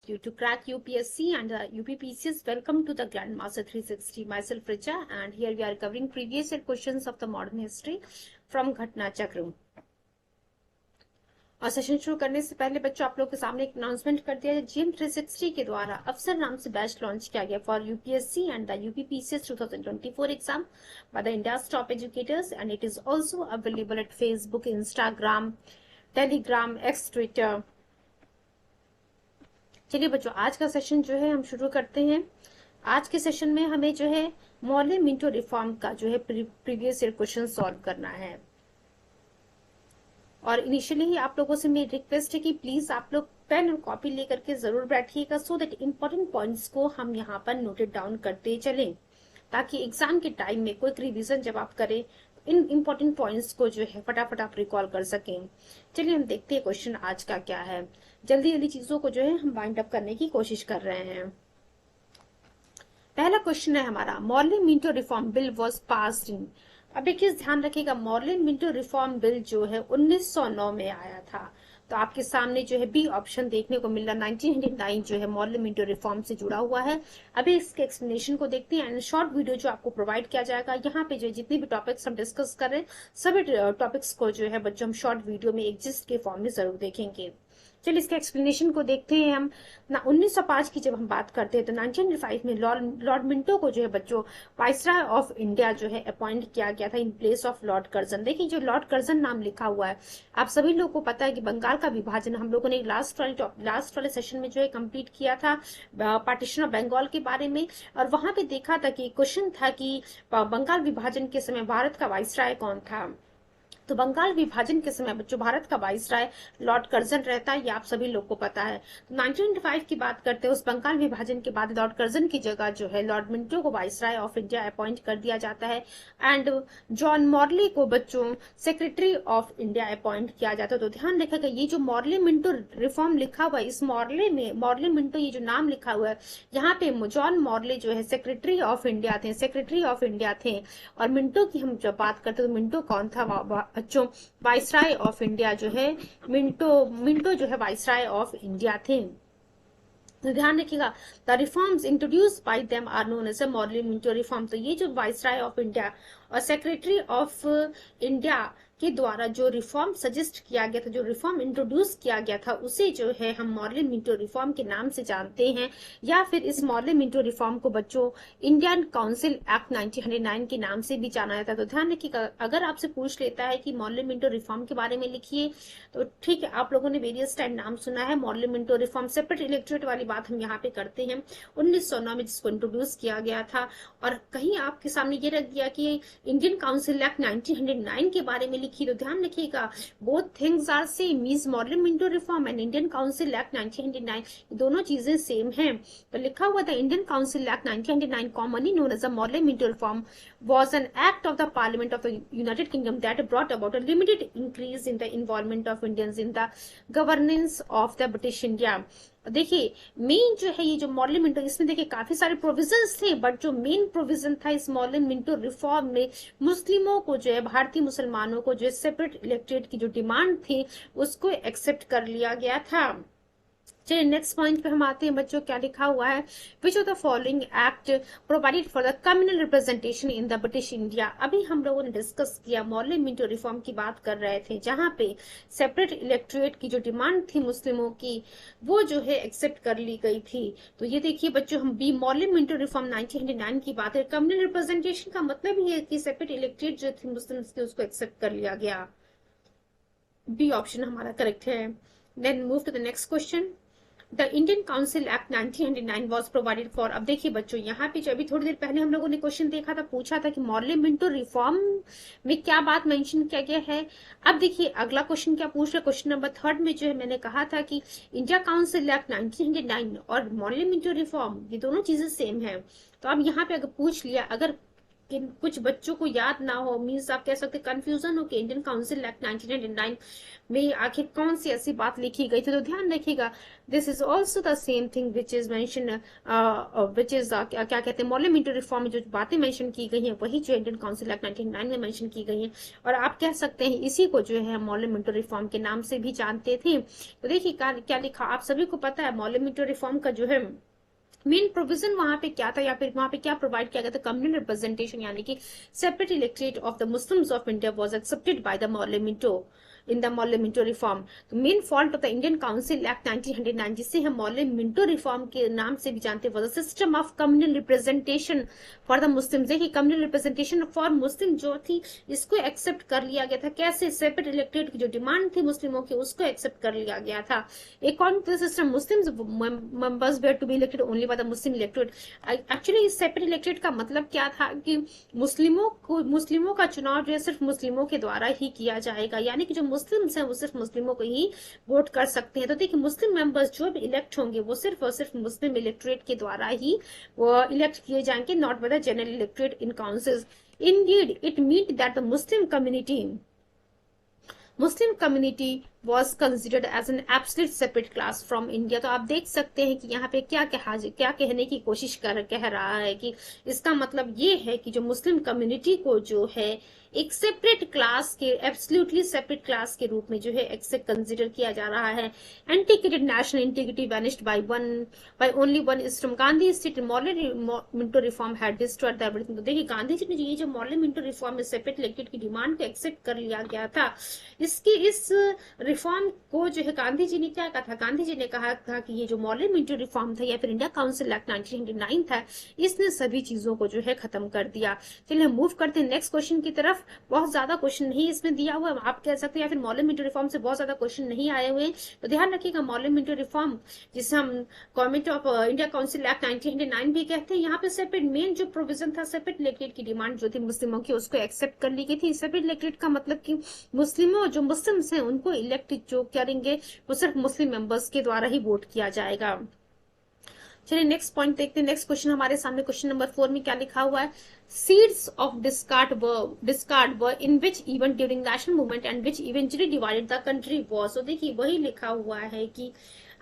You to crack UPSC and UPPCS. Welcome to the Grandmaster 360. Myself Richa, and here we are covering previous year questions of the modern history from Ghatna Chakra. और session शुरू करने से पहले बच्चों आप लोग के सामने एक अनाउंसमेंट कर दिया है। GM 360 के द्वारा अफसर नाम से बैच लॉन्च किया गया for UPSC and the UPPCS 2024 exam by the India's top educators and it is also available at Facebook, Instagram, Telegram, x, Twitter. चलिए बच्चों, आज का सेशन जो है हम शुरू करते हैं। आज के सेशन में हमें जो है मॉर्ले मिंटो रिफॉर्म का जो है प्रीवियस ईयर क्वेश्चन सॉल्व करना है। और इनिशियली ही आप लोगों से मेरी रिक्वेस्ट है कि प्लीज आप लोग पेन और कॉपी लेकर के जरूर बैठिएगा, सो दैट इम्पोर्टेंट पॉइंट्स को हम यहाँ पर नोटेड डाउन करते चलें, ताकि एग्जाम के टाइम में क्विक रिवीजन जब आप करें इन इम्पोर्टेंट पॉइंट्स को जो है फटाफट आप रिकॉल कर सकें। चलिए हम देखते हैं क्वेश्चन आज का क्या है। जल्दी जल्दी चीजों को जो है हम बाइंड अप करने की कोशिश कर रहे हैं। पहला क्वेश्चन है हमारा, Morley Minto reform bill was passed in. अब देखिए ध्यान रखिएगा, मॉर्ले मिंटो रिफॉर्म बिल जो है 1909 में आया था। तो आपके सामने जो है बी ऑप्शन देखने को मिल रहा, 1909 जो है मॉर्ले मिंटो रिफॉर्म से जुड़ा हुआ है। अभी इसके एक्सप्लेनेशन को देखते हैं एंड शॉर्ट वीडियो जो आपको प्रोवाइड किया जाएगा। यहाँ पे जो जितने भी टॉपिक्स हम डिस्कस कर रहे हैं सभी टॉपिक्स को जो है बच्चों हम शॉर्ट वीडियो में एग्जिस्ट के फॉर्म में जरूर देखेंगे। चलिए इसके एक्सप्लेनेशन को देखते हैं हम। 1905 की जब हम बात करते हैं तो 1905 में लॉर्ड मिंटो को जो है बच्चों वाइसराय ऑफ इंडिया जो है अपॉइंट किया गया था in place of Lord Curzon. देखिए जो लॉर्ड कर्जन नाम लिखा हुआ है, आप सभी लोगों को पता है कि बंगाल का विभाजन हम लोगों ने लास्ट वाले सेशन में जो है कंप्लीट किया था पार्टीशन ऑफ बंगाल के बारे में। और वहां पे देखा था कि क्वेश्चन था कि बंगाल विभाजन के समय भारत का वाइसराय कौन था। तो बंगाल विभाजन के समय बच्चों भारत का वाइसराय लॉर्ड कर्जन रहता है, ये आप सभी लोग को पता है। तो 1905 की बात करते हैं, उस बंगाल विभाजन के बाद लॉर्ड कर्जन की जगह जो है लॉर्ड मिंटो को वाइसराय ऑफ इंडिया अपॉइंट कर दिया जाता है एंड जॉन मॉर्ले को बच्चों सेक्रेटरी ऑफ इंडिया अपॉइंट किया जाता है। तो ध्यान रखिएगा ये जो मॉर्ले मिंटो रिफॉर्म लिखा हुआ है, इस मॉर्ले में मॉर्ले मिंटो ये जो नाम लिखा हुआ है, यहाँ पे जॉन मॉर्ले जो है सेक्रेटरी ऑफ इंडिया थे। और मिंटो की हम जब बात करते हैं तो मिंटो कौन था बच्चों, वाइसराय ऑफ इंडिया जो है मिंटो जो है वाइसराय ऑफ इंडिया थे। तो ध्यान रखिएगा, the reforms introduced by them are known as Morley Minto reform. तो ये जो वाइसराय ऑफ इंडिया और सेक्रेटरी ऑफ इंडिया के द्वारा जो रिफॉर्म सजेस्ट किया गया था, जो रिफॉर्म इंट्रोड्यूस किया गया था, उसे जो है हम मॉर्ले मिंटो रिफॉर्म के नाम से जानते हैं, या फिर इस मॉर्ले मिंटो रिफॉर्म को बच्चों इंडियन काउंसिल एक्ट 1909 के नाम से भी जाना जाता है। तो ध्यान रखिएगा, अगर आपसे पूछ लेता है कि मॉर्ले मिंटो रिफॉर्म के बारे में लिखिए, तो ठीक है आप लोगों ने वेरियस टाइम नाम सुना है। Morley Minto reform separate electorate वाली बात हम यहाँ पे करते हैं, 1909 में जिसको इंट्रोड्यूस किया गया था। और कहीं आपके सामने ये रख दिया कि इंडियन काउंसिल एक्ट 1909 के बारे में लिखी, तो ध्यान रखिएगा both things are same, means Morley Minto reform and Indian council act 1909 दोनों चीजें सेम हैं। तो लिखा हुआ था Indian council act 1909 commonly known as the Morley Minto reform was an act of the Parliament of the United Kingdom that brought about a limited increase in the involvement of Indians in the governance of the British India। देखिए main जो है ये जो Morley Minto, इसमें देखिए काफी सारे provisions थे, बट जो मेन प्रोविजन था इस मॉर्ले मिंटो रिफॉर्म में मुस्लिमों को जो है, भारतीय मुसलमानों को जो है सेपरेट इलेक्टोरेट की जो डिमांड थी उसको एक्सेप्ट कर लिया गया था। चलिए नेक्स्ट पॉइंट पे हम आते हैं बच्चों, क्या लिखा हुआ है, which of the following act provided for the communal representation in the British India. अभी हम लोगों ने डिस्कस किया मॉर्ले मिंटो रिफॉर्म की बात कर रहे थे, जहां पे सेपरेट इलेक्टोरेट की जो डिमांड थी मुस्लिमों की वो जो है एक्सेप्ट कर ली गई थी। तो ये देखिए बच्चों, हम बी मॉर्ले मिंटो रिफॉर्म 1909 की बात है, कम्युनल रिप्रेजेंटेशन का मतलब ये है कि सेपरेट इलेक्टोरेट जो थी मुस्लिम की उसको एक्सेप्ट कर लिया गया। बी ऑप्शन हमारा करेक्ट है। Then move to the next question, the Indian council act 1909 was provided for. अब देखिए बच्चों यहाँ पे जो अभी थोड़ी देर पहले हम लोगों ने क्वेश्चन देखा था, पूछा था कि मॉर्ले मिंटो रिफॉर्म में क्या बात मेंशन किया गया है। अब देखिए अगला क्वेश्चन क्या पूछ रहा है, क्वेश्चन नंबर 3 में जो है मैंने कहा था कि इंडिया काउंसिल एक्ट 1909 और मॉर्ले मिंटो रिफॉर्म ये दोनों चीजें सेम है। तो अब यहाँ पे अगर पूछ लिया, अगर कुछ बच्चों को याद ना हो, मीन्स आप कह सकते कंफ्यूजन हो कि इंडियन काउंसिल एक्ट 1999 में आखिर कौन सी ऐसी बात लिखी गई थी, तो ध्यान रखिएगा this is also the same thing which is mention, which is क्या कहते हैं मॉडल मिंटो रिफॉर्म में जो बातें मेंशन की गई हैं वही जो इंडियन काउंसिल एक्ट 1999 में मेंशन की गई हैं, और आप कह सकते हैं इसी को जो है मॉडल मिंटो रिफॉर्म के नाम से भी जानते थे। तो देखिए क्या लिखा, आप सभी को पता है मॉडल मिंटो रिफॉर्म का जो है मेन प्रोविजन वहां पे क्या था, या फिर वहां पे क्या प्रोवाइड किया गया था, कम्युनल रिप्रेजेंटेशन यानी कि separate electorate of the Muslims of India was accepted by the Morley Minto in the Morley Minto reform. तो main fault of the Indian council act 1909 जिसे हम मॉडल मिंटो रिफॉर्म के नाम से भी जानते हैं, system of communal representation for the Muslims. देखिए कम्युनल रिप्रेजेंटेशन फॉर मुस्लिम जो थी इसको एक्सेप्ट कर लिया गया था, कैसे, सेपरेट इलेक्ट्रेट की जो डिमांड थी मुस्लिमों की उसको एक्सेप्ट कर लिया गया था। According to the system Muslims members were to be elected only by the Muslim electorate. Actually इस सेपरेट इलेक्टेड का मतलब क्या था कि मुस्लिमों का चुनाव जो है सिर्फ मुस्लिमों के द्वारा ही किया जाएगा, यानी कि जो मुस्लिम्स हैं वो सिर्फ मुस्लिमों को ही वोट कर सकते हैं। तो देखिए मुस्लिम मेंबर्स जो भी इलेक्ट होंगे वो सिर्फ और सिर्फ मुस्लिम इलेक्टोरेट के द्वारा ही वो इलेक्ट किए जाएंगे, not by the general electorate in councils. Indeed, it meant that the Muslim community was considered as an absolute separate class from India। तो आप देख सकते हैं कि यहाँ पे क्या कहने की कोशिश कह रहा है कि इसका मतलब ये है कि जो मुस्लिम कम्युनिटी को जो है एक सेपरेट क्लास के, एब्सोल्युटली सेपरेट क्लास के रूप में जो है एक्सेप्ट कंसिडर किया जा रहा है। Antiquated national integrity vanished by only one stream. Gandhi state Morley Minto reform had destroyed the everything. तो देखिए गांधी जी ने ये जो मॉडल मिंटो रिफॉर्म में सेपरेट इलेक्टेड की डिमांड को एक्सेप्ट कर लिया गया था, इस रिफॉर्म को जो है गांधी जी ने क्या कहा था, गांधी जी ने कहा था कि ये जो मॉडल मिंटो रिफॉर्म था या फिर इंडिया काउंसिल एक्ट 1909 था, इसने सभी चीजों को जो है खत्म कर दिया। चलिए हम मूव करते हैं नेक्स्ट क्वेश्चन की तरफ। बहुत ज्यादा क्वेश्चन नहीं इसमें दिया हुआ, आप कह सकते हैं, या फिर मॉडल मिंटो रिफॉर्म से बहुत ज्यादा क्वेश्चन नहीं आए हुए, तो ध्यान रखिएगा मॉडल मिंटो रिफॉर्म जिसे हम government of India council act 1909 भी कहते हैं, यहाँ पे सेपरेट मेन जो प्रोविजन था सेपरेट इलेक्टेड की डिमांड जो थी मुस्लिमों की उसको एक्सेप्ट कर ली गई थी। सेपरेट इलेक्टेड का मतलब कि मुस्लिम्स हैं उनको इलेक्ट जो करेंगे वो सिर्फ मुस्लिम मेंबर्स के द्वारा ही वोट किया जाएगा। चलिए नेक्स्ट पॉइंट देखते हैं। नेक्स्ट क्वेश्चन हमारे सामने क्वेश्चन नंबर 4 में क्या लिखा हुआ है, seeds of discard were in which event during national movement and which eventually divided the country was। तो देखिए वही लिखा हुआ है कि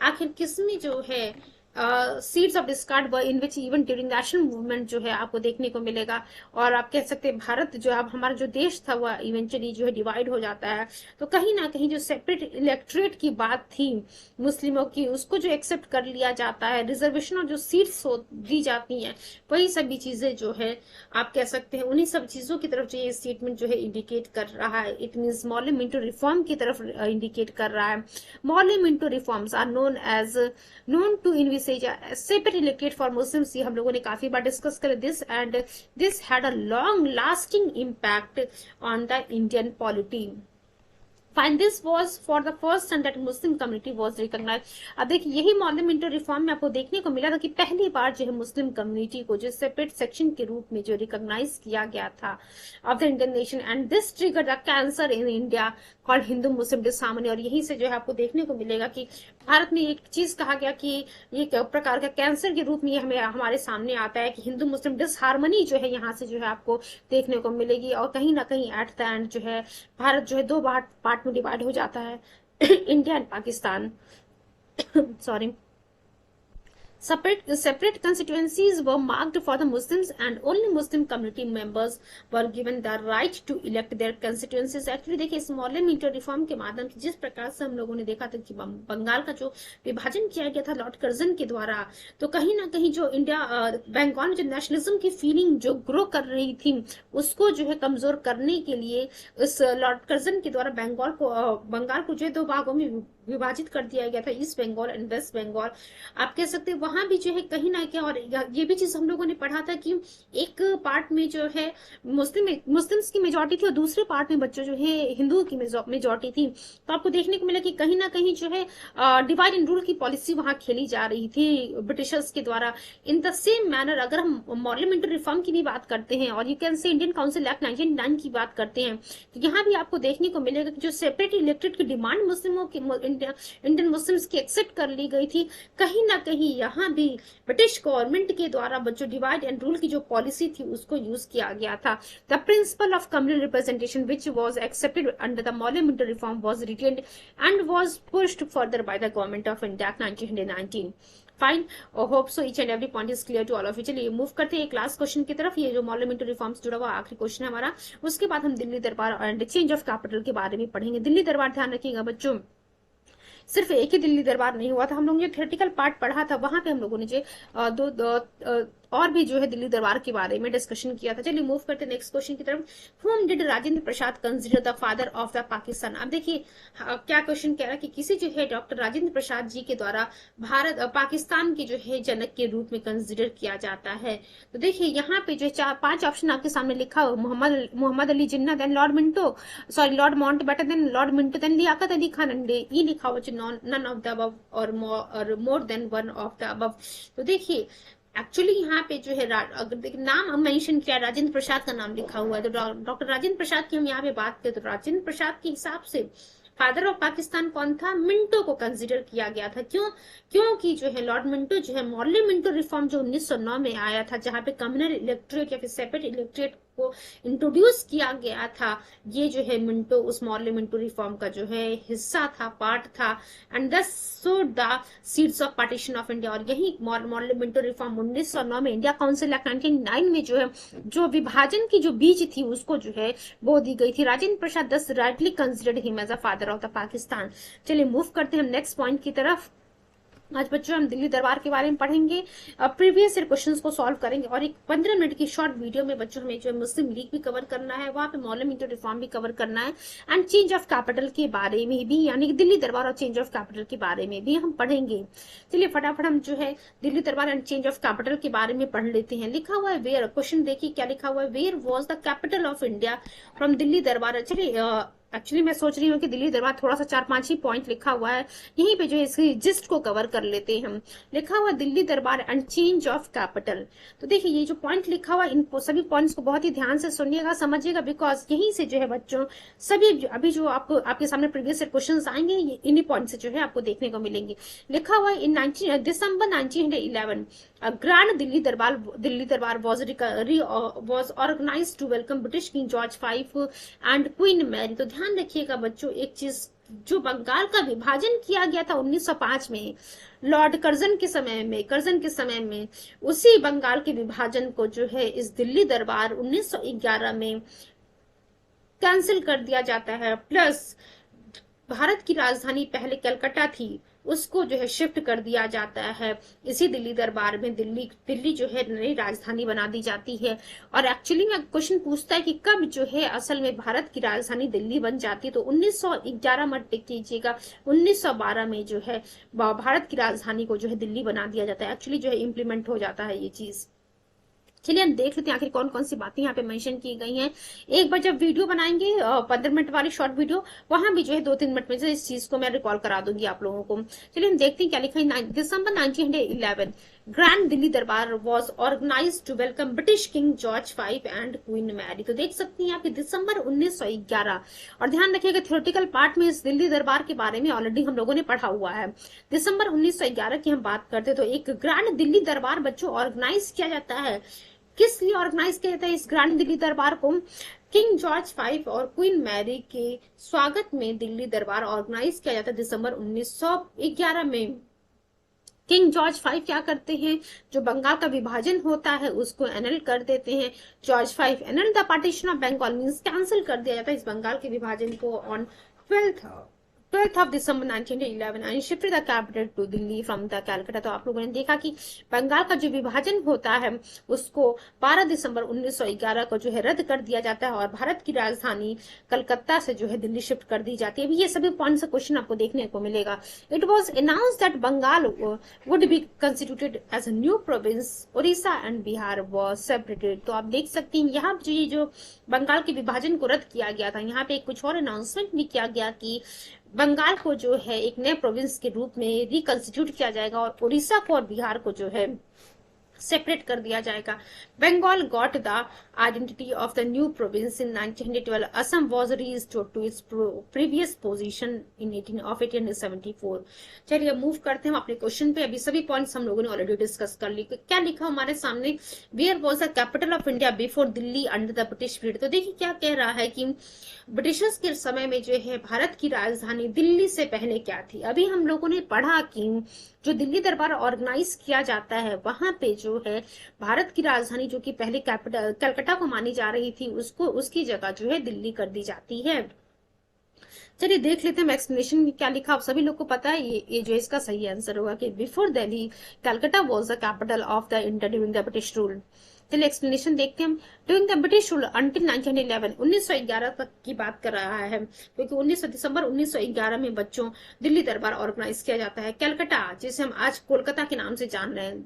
आखिर किसमें जो है seeds of discard were in which even during national movement जो है आपको देखने को मिलेगा। और आप कह सकते हैं भारत जो अब हमारा जो देश था वह इवेंचुअली जो है डिवाइड हो जाता है। तो कहीं ना कहीं जो सेपरेट इलेक्टोरेट की बात थी मुस्लिमों की उसको जो एक्सेप्ट कर लिया जाता है, रिजर्वेशन और जो सीट्स दी जाती हैं वही सभी चीजें जो है आप कह सकते हैं उन्हीं सब चीजों की तरफ जो ये स्टेटमेंट जो है इंडिकेट कर रहा है। It means Morley Minto reform की तरफ इंडिकेट कर रहा है। Morley Minto reforms are known to envisage a separate electorate for Muslims। ये हम लोगों ने काफी बार डिस्कस कर this, and this had a long lasting impact on the Indian polity. Find this was for the first time that Muslim community was recognized। अब देखिए यही model Minto reform में आपको देखने को मिला था कि पहली बार जो है मुस्लिम कम्युनिटी को जो सेपरेट सेक्शन के रूप में जो रिकॉग्नाइज किया गया था of the Indian nation, and this trigger the cancer in India called Hindu Muslim disharmony. और यहीं से जो है आपको देखने को मिलेगा कि भारत में एक चीज कहा गया कि एक प्रकार का कैंसर के रूप में हमें हमारे सामने आता है कि हिंदू मुस्लिम डिसहार्मनी जो है यहाँ से जो है आपको देखने को मिलेगी। और कहीं ना कहीं एट द एंड जो है भारत जो है दो पार्ट में डिवाइड हो जाता है India and Pakistan. Sorry. Separate constituencies were marked for the Muslims and only Muslim community members were given the right to elect their constituencies। Actually देखिए इस मॉडल मिंटो रिफॉर्म के माध्यम से जिस प्रकार से हम लोगों ने देखा था कि बंगाल का जो विभाजन किया गया था लॉर्ड कर्जन के द्वारा, तो कहीं ना कहीं जो बंगाल में जो नेशनलिज्म की फीलिंग जो ग्रो कर रही थी उसको जो है कमजोर करने के लिए इस लॉर्ड कर्जन के द्वारा बंगाल को जो है दो भागों में विभाजित कर दिया गया था, east Bengal and west Bengal. आप कह सकते हैं वहां भी जो है कहीं ना कहीं, और ये भी चीज हम लोगों ने पढ़ा था कि एक पार्ट में जो है मुस्लिम्स की मेजोरिटी थी और दूसरे पार्ट में बच्चों जो है हिंदुओं की मेजोरिटी थी। तो आपको देखने को मिला कि कहीं ना कहीं जो है डिवाइड एंड रूल की पॉलिसी वहां खेली जा रही थी ब्रिटिशर्स के द्वारा। इन द सेम मैनर अगर हम मॉडल मिंटो रिफॉर्म की भी बात करते हैं और you can say Indian council act 1909 की बात करते हैं, तो यहाँ भी आपको देखने को मिलेगा कि जो सेपरेट इलेक्टेड की डिमांड मुस्लिमों की इंडियन मुस्लिम्स की एक्सेप्ट कर ली गई थी, कहीं ना कहीं यहाँ भी ब्रिटिश गवर्नमेंट के द्वारा जो डिवाइड एंड रूल की जो पॉलिसी थी उसको यूज किया गया था। The principle of communal representation which was accepted under the Morley Minto reform was retained and was pushed further by the Government of India 1919। Fine, और hope so each and every point is clear to all of you. चलिए move करते हैं एक last question की तरफ। ये जो Morley Minto reform से जुड़ा हुआ आखिरी क्वेश्चन है हमारा, उसके बाद हम दिल्ली दरबार एंड चेंज ऑफ कैपिटल के बारे में पढ़ेंगे। दिल्ली दरबार ध्यान रखिएगा बच्चों, सिर्फ एक ही दिल्ली दरबार नहीं हुआ था। हम लोगों ने जो थ्योरेटिकल पार्ट पढ़ा था वहां पे हम लोगों ने जो और भी जो है दिल्ली दरबार के बारे में डिस्कशन किया था। चलिए मूव करते हैं नेक्स्ट क्वेश्चन की तरफ। whom did Rajendra Prasad consider the father of the Pakistan. अब देखिए क्या क्वेश्चन कह रहा है कि किसी जो है डॉक्टर राजेंद्र प्रसाद जी के द्वारा पाकिस्तान के जो है जनक के रूप में कंसिडर किया जाता है। तो देखिए यहाँ पे जो है 5 ऑप्शन आपके सामने लिखा हुआ, Mohammad Ali Jinnah, then Lord Minto, sorry Lord Mountbatten, then Lord Minto, then Liaquat Ali Khan, ये लिखा हुआ none of the above or more than one of the above. तो देखिए एक्चुअली यहाँ पे जो है अगर नाम मेंशन किया, राजेंद्र प्रसाद का नाम लिखा हुआ है, तो डॉक्टर राजेंद्र प्रसाद की हम यहाँ पे बात करें तो राजेंद्र प्रसाद के हिसाब से फादर ऑफ पाकिस्तान कौन था, मिंटो को कंसिडर किया गया था। क्योंकि जो है लॉर्ड मिंटो जो है मॉर्ले मिंटो रिफॉर्म जो 1909 में आया था, जहां पे कम्युनल इलेक्टोरेट या फिर सेपरेट इलेक्टोरेट को इंट्रोड्यूस किया गया था, ये जो है मिंटो उस मॉर्ले मिंटो रिफॉर्म का जो है हिस्सा था, पार्ट था, एंड दस सोड the seeds of partition of India. और यही मॉर्ले मिंटो रिफॉर्म 1909 में इंडिया काउंसिल एक्ट 1909 में जो है जो विभाजन की जो बीज थी उसको जो है बो दी गई थी। Rajendra Prasad thus rightly considered him as a father of the Pakistan. चलिए मूव करते हैं हम नेक्स्ट पॉइंट की तरफ। आज बच्चों हम दिल्ली दरबार के बारे में पढ़ेंगे, प्रीवियस ईयर क्वेश्चंस को सॉल्व करेंगे, और एक 15 मिनट की शॉर्ट वीडियो में बच्चों हमें जो मुस्लिम लीग भी कवर करना है, वहां पे मॉर्ले मिंटो रिफॉर्म भी कवर करना है, एंड चेंज ऑफ कैपिटल के बारे में भी, यानी कि दिल्ली दरबार और चेंज ऑफ कैपिटल के बारे में भी हम पढ़ेंगे। चलिए फटाफट हम जो है दिल्ली दरबार एंड चेंज ऑफ कैपिटल के बारे में पढ़ लेते हैं। लिखा हुआ है वेयर, क्वेश्चन देखिए क्या लिखा हुआ है, where was the capital of India from Delhi Darbar. चलिए एक्चुअली मैं सोच रही हूँ कि दिल्ली दरबार थोड़ा सा 4-5 ही पॉइंट लिखा हुआ है, यहीं पे जो है इसकी जिस्ट को कवर कर लेते हैं हम। लिखा हुआ दिल्ली दरबार एंड चेंज ऑफ कैपिटल। तो देखिए ये जो पॉइंट लिखा हुआ इन सभी पॉइंट्स को बहुत ही ध्यान से सुनिएगा, समझिएगा, बिकॉज यहीं से जो है बच्चों सभी अभी जो आपको आपके सामने प्रीवियस क्वेश्चन आएंगे इन्हीं पॉइंट से जो है आपको देखने को मिलेंगे। लिखा हुआ इन दिसंबर 1911 ग्रैंड दिल्ली दरबार was organized to welcome British King George V and Queen Mary। तो ध्यान रखिएगा बच्चों एक चीज, जो बंगाल का विभाजन किया गया था 1905 में लॉर्ड कर्जन के समय में, उसी बंगाल के विभाजन को जो है इस दिल्ली दरबार 1911 में कैंसिल कर दिया जाता है। प्लस भारत की राजधानी पहले कलकत्ता थी, उसको जो है शिफ्ट कर दिया जाता है इसी दिल्ली दरबार में। दिल्ली जो है नई राजधानी बना दी जाती है। और एक्चुअली में क्वेश्चन पूछता है कि कब जो है असल में भारत की राजधानी दिल्ली बन जाती है, तो 1911 मत टिक कीजिएगा, 1912 में जो है भारत की राजधानी को जो है दिल्ली बना दिया जाता है, एक्चुअली जो है इम्प्लीमेंट हो जाता है ये चीज। चलिए हम देख लेते हैं आखिर कौन कौन सी बातें यहाँ पे मेंशन की गई हैं। एक बार जब वीडियो बनाएंगे 15 मिनट वाली शॉर्ट वीडियो, वहां भी जो है 2-3 मिनट में से इस चीज को मैं रिकॉल करा दूंगी आप लोगों को। चलिए हम देखते हैं क्या लिखा है। December 1911 grand Delhi Darbar was organised to welcome British king George V and queen Mary. तो देख सकती हैं आप दिसंबर 1911, और ध्यान रखिएगा थ्योरेटिकल पार्ट में इस दिल्ली दरबार के बारे में ऑलरेडी हम लोगों ने पढ़ा हुआ है। दिसंबर 1911 की हम बात करते तो एक ग्रैंड दिल्ली दरबार बच्चों ऑर्गेनाइज किया जाता है। किस लिए ऑर्गेनाइज किया जाता है इस ग्रैंड दिल्ली दरबार को? किंग जॉर्ज V और क्वीन मैरी के स्वागत में दिल्ली दरबार ऑर्गेनाइज किया जाता है दिसंबर 1911 में। किंग जॉर्ज V क्या करते हैं, जो बंगाल का विभाजन होता है उसको एनल कर देते हैं। George V annul the partition of Bengal means cancel कर दिया जाता है इस बंगाल के विभाजन को on 12th of December 1911 and shifted the capital to Delhi from the Calcutta। तो आप लोगों ने देखा कि बंगाल का जो विभाजन होता है उसको 12 दिसंबर 1911 को जो है रद्द कर दिया जाता है और भारत की राजधानी कलकत्ता से जो है दिल्ली शिफ्ट कर दी जाती है। अभी ये सभी पॉइंट्स का क्वेश्चन आपको देखने को मिलेगा। It was announced that Bengal would be constituted as a new province, Orissa and Bihar was separated. तो आप देख सकती हैं यहाँ जो ये जो बंगाल के विभाजन को रद्द किया गया था, यहाँ पे कुछ और अनाउंसमेंट भी किया गया कि बंगाल को जो है एक नए प्रोविंस के रूप में रिकंस्टिट्यूट किया जाएगा और उड़ीसा को और बिहार को जो है सेपरेट कर दिया जाएगा। Bengal got the identity of the new province in 1912। Assam was restored to its previous position in 1874। चलिए मूव करते हैं अपने क्वेश्चन पे। अभी सभी पॉइंट्स हम लोगों ने ऑलरेडी डिस्कस कर ली। क्या लिखा हमारे सामने, where was the capital of India before Delhi under the British period. तो देखिए क्या कह रहा है कि ब्रिटिशर्स के समय में जो है भारत की राजधानी दिल्ली से पहले क्या थी। अभी हम लोगों ने पढ़ा कि जो दिल्ली दरबार ऑर्गेनाइज किया जाता है वहां पे जो है भारत की राजधानी जो कि पहले कैपिटल कलकत्ता को मानी जा रही थी, उसको उसकी जगह जो है दिल्ली कर दी जाती है। चलिए देख लेते हैं एक्सप्लेनेशन में क्या लिखा। आप सभी लोग को पता है ये जो इसका सही आंसर होगा कि before Delhi Calcutta was the capital of the India during the British rule. चलिए एक्सप्लेनेशन देखते हैं हम। During the British rule until 1911, 1911 तक की बात कर रहा है, क्योंकि 19 दिसंबर 1911 में बच्चों दिल्ली दरबार ऑर्गेनाइज किया जाता है। कलकत्ता, जिसे हम आज कोलकाता के नाम से जान रहे हैं,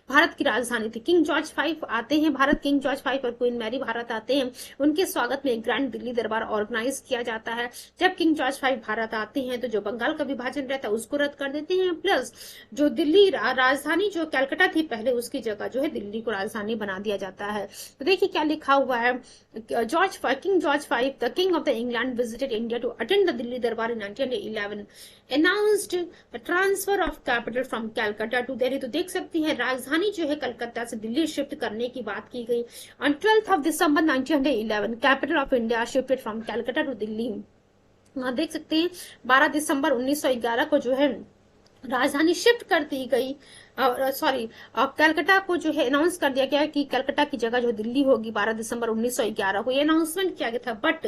भारत की राजधानी थी। किंग जॉर्ज V आते हैं भारत, किंग जॉर्ज V और क्वीन मैरी भारत आते हैं। उनके स्वागत में ग्रैंड दिल्ली दरबार ऑर्गेनाइज किया जाता है। जब किंग जॉर्ज V भारत आते हैं तो जो बंगाल का विभाजन रहता है उसको रद्द कर देते हैं, प्लस जो दिल्ली राजधानी जो कलकत्ता थी पहले, उसकी जगह जो है दिल्ली को राजधानी बना दिया जाता है। तो देखिए क्या लिखा हुआ है, king George V, the king of the England, visited India to attend the Delhi Darbar in 1911, announced the transfer of capital from Calcutta to Delhi. तो देख सकती हैं राजधानी जो है कलकत्ता से दिल्ली शिफ्ट करने की बात की गई। On 12 December 1911 capital of India shifted from Calcutta to Delhi. देख सकते हैं 12 दिसंबर 1911 को जो है राजधानी शिफ्ट कर दी गई, सॉरी कलकत्ता को जो है अनाउंस कर दिया गया कि कलकत्ता की जगह जो दिल्ली होगी 12 दिसंबर 1911 को, ये अनाउंसमेंट किया गया था। बट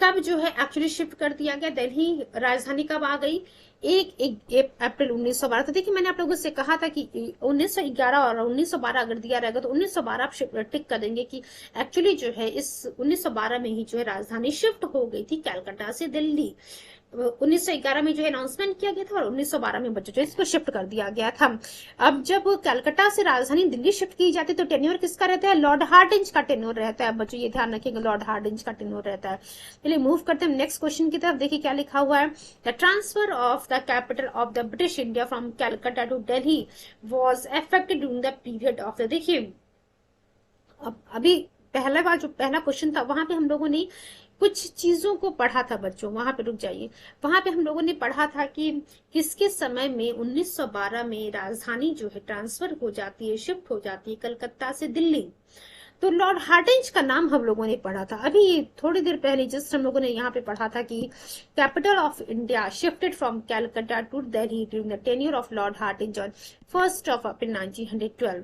कब जो है एक्चुअली शिफ्ट कर दिया गया, दिल्ली राजधानी कब आ गई, 1 अप्रैल 1912। तो देखिए मैंने आप लोगों से कहा था कि 1911 और 1912 अगर दिया रहेगा तो 1912 आप टिक कर देंगे कि एक्चुअली जो है इस 1912 में ही जो है राजधानी शिफ्ट हो गई थी कलकत्ता से दिल्ली। 1911 में जो है अनाउंसमेंट किया गया था और 1912 में बच्चों जो इसको शिफ्ट कर दिया गया था। अब जब कलकत्ता से राजधानी दिल्ली शिफ्ट की जाती है तो टेन्योर किसका रहता है, लॉर्ड हार्डिंज का टेन्योर रहता है। बच्चों ये ध्यान रखिएगा, लॉर्ड हार्डिंज का टेन्योर रहता है। चलिए मूव करते हैं नेक्स्ट क्वेश्चन की तरफ। देखिए क्या लिखा हुआ है, the transfer of the capital of the British India from Calcutta to Delhi was effected during the period of the. देखिए अभी पहला बार जो पहला क्वेश्चन था वहां पे हम लोगों ने कुछ चीजों को पढ़ा था बच्चों, वहां पे रुक जाइए। वहां पे हम लोगों ने पढ़ा था कि किसके समय में 1912 में राजधानी जो है ट्रांसफर हो जाती है, शिफ्ट हो जाती है कलकत्ता से दिल्ली। तो लॉर्ड हार्डिंज का नाम हम लोगों ने पढ़ा था अभी थोड़ी देर पहले, जस्ट हम लोगों ने यहाँ पे पढ़ा था कि capital of India shifted from Calcutta to Delhi during the tenure of lord Hardinge on 1 April 1912।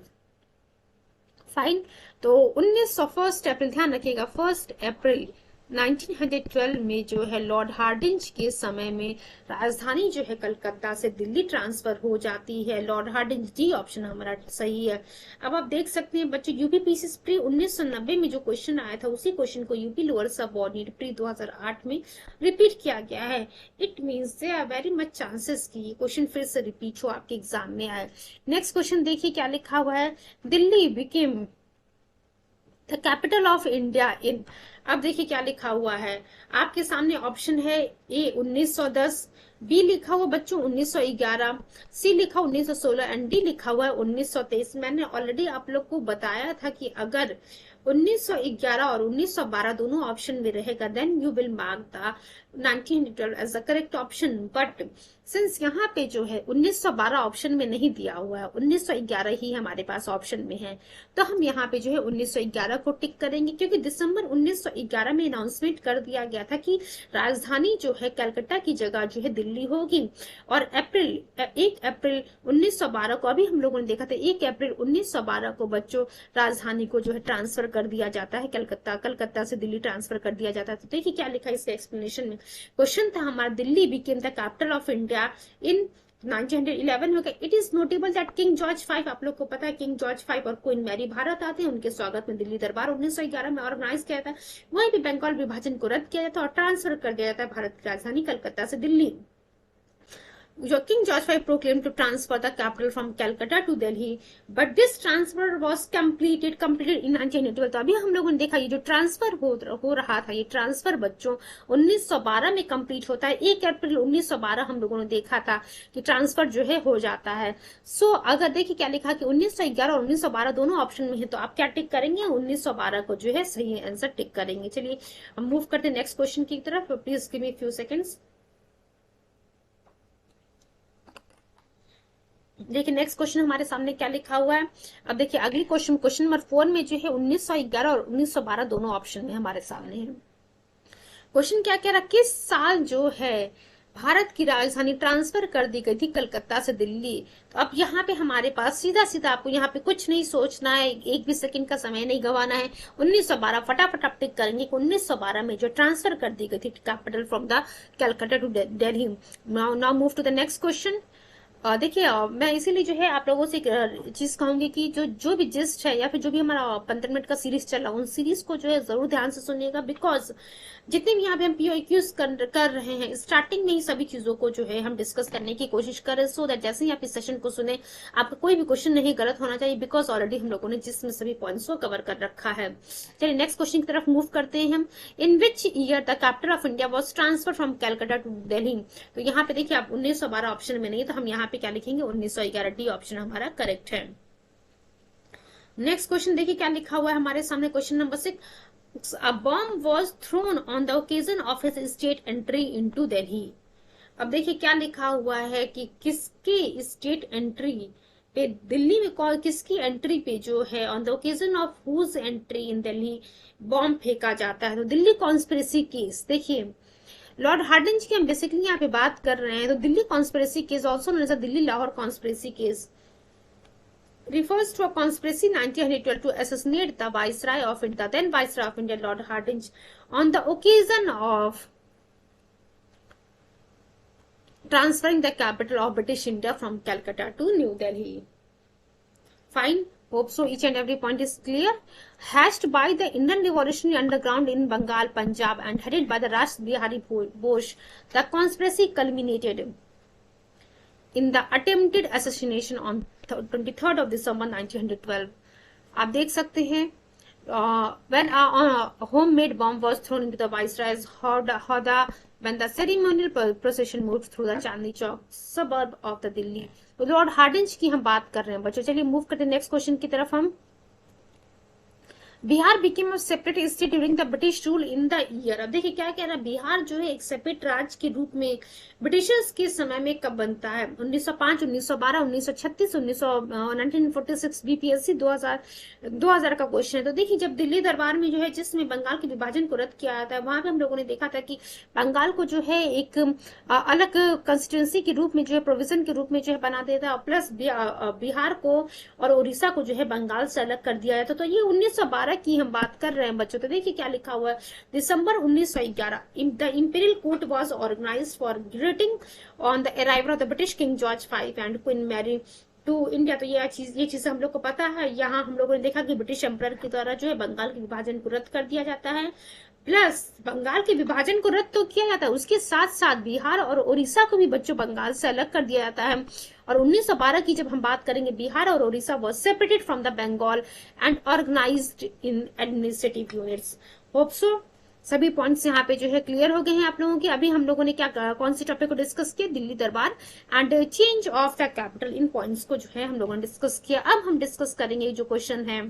Fine, तो 1 अप्रैल ध्यान रखिएगा, 1 अप्रैल 1912 में जो है लॉर्ड हार्डिंज के समय में राजधानी जो है कलकत्ता से दिल्ली ट्रांसफर हो जाती है। लॉर्ड हार्डिंज, डी ऑप्शन हमारा सही है। अब आप देख सकते हैं बच्चों यूपीपीसी प्री 1990 में जो क्वेश्चन आया था उसी क्वेश्चन को यूपी लोअर सबऑर्डिनेट प्री 2008 में रिपीट किया गया है। It means there are very much chances कि ये क्वेश्चन फिर से रिपीट हो, आपके एग्जाम में आए। नेक्स्ट क्वेश्चन देखिए क्या लिखा हुआ है, Delhi became the capital of India in. अब देखिए क्या लिखा हुआ है, आपके सामने ऑप्शन है ए 1910, बी लिखा हुआ बच्चों 1911, सी लिखा 1916 एंड डी लिखा हुआ है 1923। मैंने ऑलरेडी आप लोग को बताया था कि अगर 1911 और 1912 दोनों ऑप्शन में रहेगा then you will mark the 1912 as the correct option. But since यहाँ पे जो है 1912 ऑप्शन में नहीं दिया हुआ है, 1911 ही हमारे पास ऑप्शन में है, तो हम यहाँ पे जो है 1911 को टिक करेंगे, क्योंकि दिसंबर 1911 में अनाउंसमेंट कर दिया गया था कि राजधानी जो है कलकत्ता की जगह जो है दिल्ली होगी। और 1 अप्रैल 1912 को, अभी हम लोगों ने देखा था 1 अप्रैल 1912 को बच्चों राजधानी को जो है ट्रांसफर कर दिया जाता है, कलकत्ता से दिल्ली ट्रांसफर कर दिया जाता है। तो देखिए क्या लिखा है इसके एक्सप्लेनेशन में, क्वेश्चन था हमारा Delhi became the capital of India in 1911 में। It is notable that king George V, आप लोग को पता है किंग जॉर्ज V और क्वीन मैरी भारत आते हैं, उनके स्वागत में दिल्ली दरबार 1911 में ऑर्गेनाइज किया था। वहीं भी बंगाल विभाजन को रद्द किया जाता है और ट्रांसफर कर दिया जाता है भारत की राजधानी कलकत्ता से Delhi. King George V proclaimed to transfer the capital from Calcutta to Delhi, but this transfer was completed in 1912. तो अभी हम लोगों ने देखा ये जो ट्रांसफर हो रहा था, ये ट्रांसफर बच्चों 1912 में कंप्लीट होता है। 1 अप्रैल 1912 हम लोगों ने देखा था कि ट्रांसफर जो है हो जाता है। सो अगर देखिए क्या लिखा कि 1911 और 1912 दोनों ऑप्शन में है, तो आप क्या टिक करेंगे? 1912 को जो है सही आंसर टिक करेंगे। चलिए हम मूव करते हैं नेक्स्ट क्वेश्चन की तरफ। Please give me few seconds. देखिए नेक्स्ट क्वेश्चन हमारे सामने क्या लिखा हुआ है। अब देखिए अगली क्वेश्चन नंबर 4 में जो है 1911 और 1912 दोनों ऑप्शन में हमारे सामने है। क्वेश्चन क्या कह रहा, किस साल जो है भारत की राजधानी ट्रांसफर कर दी गई थी कलकत्ता से दिल्ली? तो अब यहाँ पे हमारे पास सीधा सीधा आपको यहाँ पे कुछ नहीं सोचना है, एक भी सेकंड का समय नहीं गंवाना है। 1912 फटाफट आप टिक करेंगे कि 1912 में जो ट्रांसफर कर दी गई थी capital from the Calcutta to Delhi. Now move to the next question. देखिए मैं इसीलिए जो है आप लोगों से एक चीज कहूंगी कि जो भी जिस्ट है या फिर जो भी हमारा 15 मिनट का सीरीज चल रहा है, उन सीरीज को जो है जरूर ध्यान से सुनिएगा, बिकॉज जितने भी यहाँ पे हम पीओक्यूज कर रहे हैं, स्टार्टिंग में ही सभी चीजों को जो है हम डिस्कस करने की कोशिश करें, सो दैट जैसे ही आप इस सेशन को सुने आपका कोई भी क्वेश्चन नहीं गलत होना चाहिए, बिकॉज ऑलरेडी हम लोगों ने जिसमें सभी पॉइंट्स को कवर कर रखा है। चलिए नेक्स्ट क्वेश्चन की तरफ मूव करते हैं हम। In which year the capital of India was transfer from Calcutta to Delhi? तो यहाँ पे देखिए आप 1912 ऑप्शन में नहीं, तो हम यहाँ पे क्या लिखेंगे? 1911 डी ऑप्शन हमारा करेक्ट है। नेक्स्ट क्वेश्चन देखिए क्या लिखा हुआ है हमारे सामने। Question number 6, a bomb was thrown on the occasion of his state entry into Delhi। अब देखिए क्या लिखा हुआ है कि किसके स्टेट एंट्री पे दिल्ली में किसकी एंट्री पे जो है on the occasion of whose entry in Delhi bomb फेंका जाता है? तो दिल्ली कॉन्स्पिरेसी केस, देखिए लॉर्ड हार्डिंज की हम बेसिकली यहाँ पे बात कर रहे हैं। तो Delhi conspiracy case also known as Delhi Lahore conspiracy case refers to a conspiracy 1912 to assassinate the Viceroy of India, then Viceroy of India Lord Hardinge, on the occasion of transferring the capital of British India from Calcutta to New Delhi. Fine. Hope so each and every point is clear. Hatched by the Indian Revolutionary Underground in Bengal, Punjab and headed by the Rash Bihari Bose, the conspiracy culminated in the attempted assassination on 23rd of December 1912. आप देख सकते हैं when a homemade bomb was thrown into the Viceroy's howdah when the ceremonial procession moved through the Chandni Chowk suburb of the Delhi। तो Lord Hardinge की हम बात कर रहे हैं बच्चों। चलिए मूव करते हैं नेक्स्ट क्वेश्चन की तरफ हम। Bihar became a separate state during the British rule in the year. अब देखिए क्या कह रहा है, बिहार जो है एक सेपरेट राज्य के रूप में ब्रिटिशर्स के समय में कब बनता है? 1905, 1912, 1936, 1946। बीपीएससी 2000 का क्वेश्चन है। तो देखिए जब दिल्ली दरबार में जो है जिसमें बंगाल के विभाजन को रद्द किया जाता है, वहां पे हम लोगों ने देखा था कि बंगाल को जो है एक अलग कंस्टिट्यूंसी के रूप में जो है प्रोविजन के रूप में जो है बना देता है, प्लस बिहार को और उड़ीसा को जो है बंगाल से अलग कर दिया जाता। तो ये 1912 की हम बात कर रहे हैं बच्चों। तो देखिए क्या लिखा हुआ है, December 1911 the imperial court was organised for greeting on the arrival of the British king George V and queen Mary to India. तो ये चीज हम लोग को पता है। यहाँ हम लोगों ने देखा कि ब्रिटिश एम्पायर के द्वारा जो है बंगाल के विभाजन को रद्द कर दिया जाता है, प्लस बंगाल के विभाजन को रद्द तो किया जाता है, उसके साथ साथ बिहार और उड़ीसा को भी बच्चों बंगाल से अलग कर दिया जाता है। और 1912 की जब हम बात करेंगे, बिहार और Orissa was separated from the Bengal and organised in administrative units. Hope so सभी पॉइंट्स यहाँ पे जो है क्लियर हो गए हैं आप लोगों के। अभी हम लोगों ने क्या कौन से टॉपिक को डिस्कस किया? दिल्ली दरबार and change of the capital. In points को जो है हम लोगों ने डिस्कस किया। अब हम डिस्कस करेंगे जो क्वेश्चन है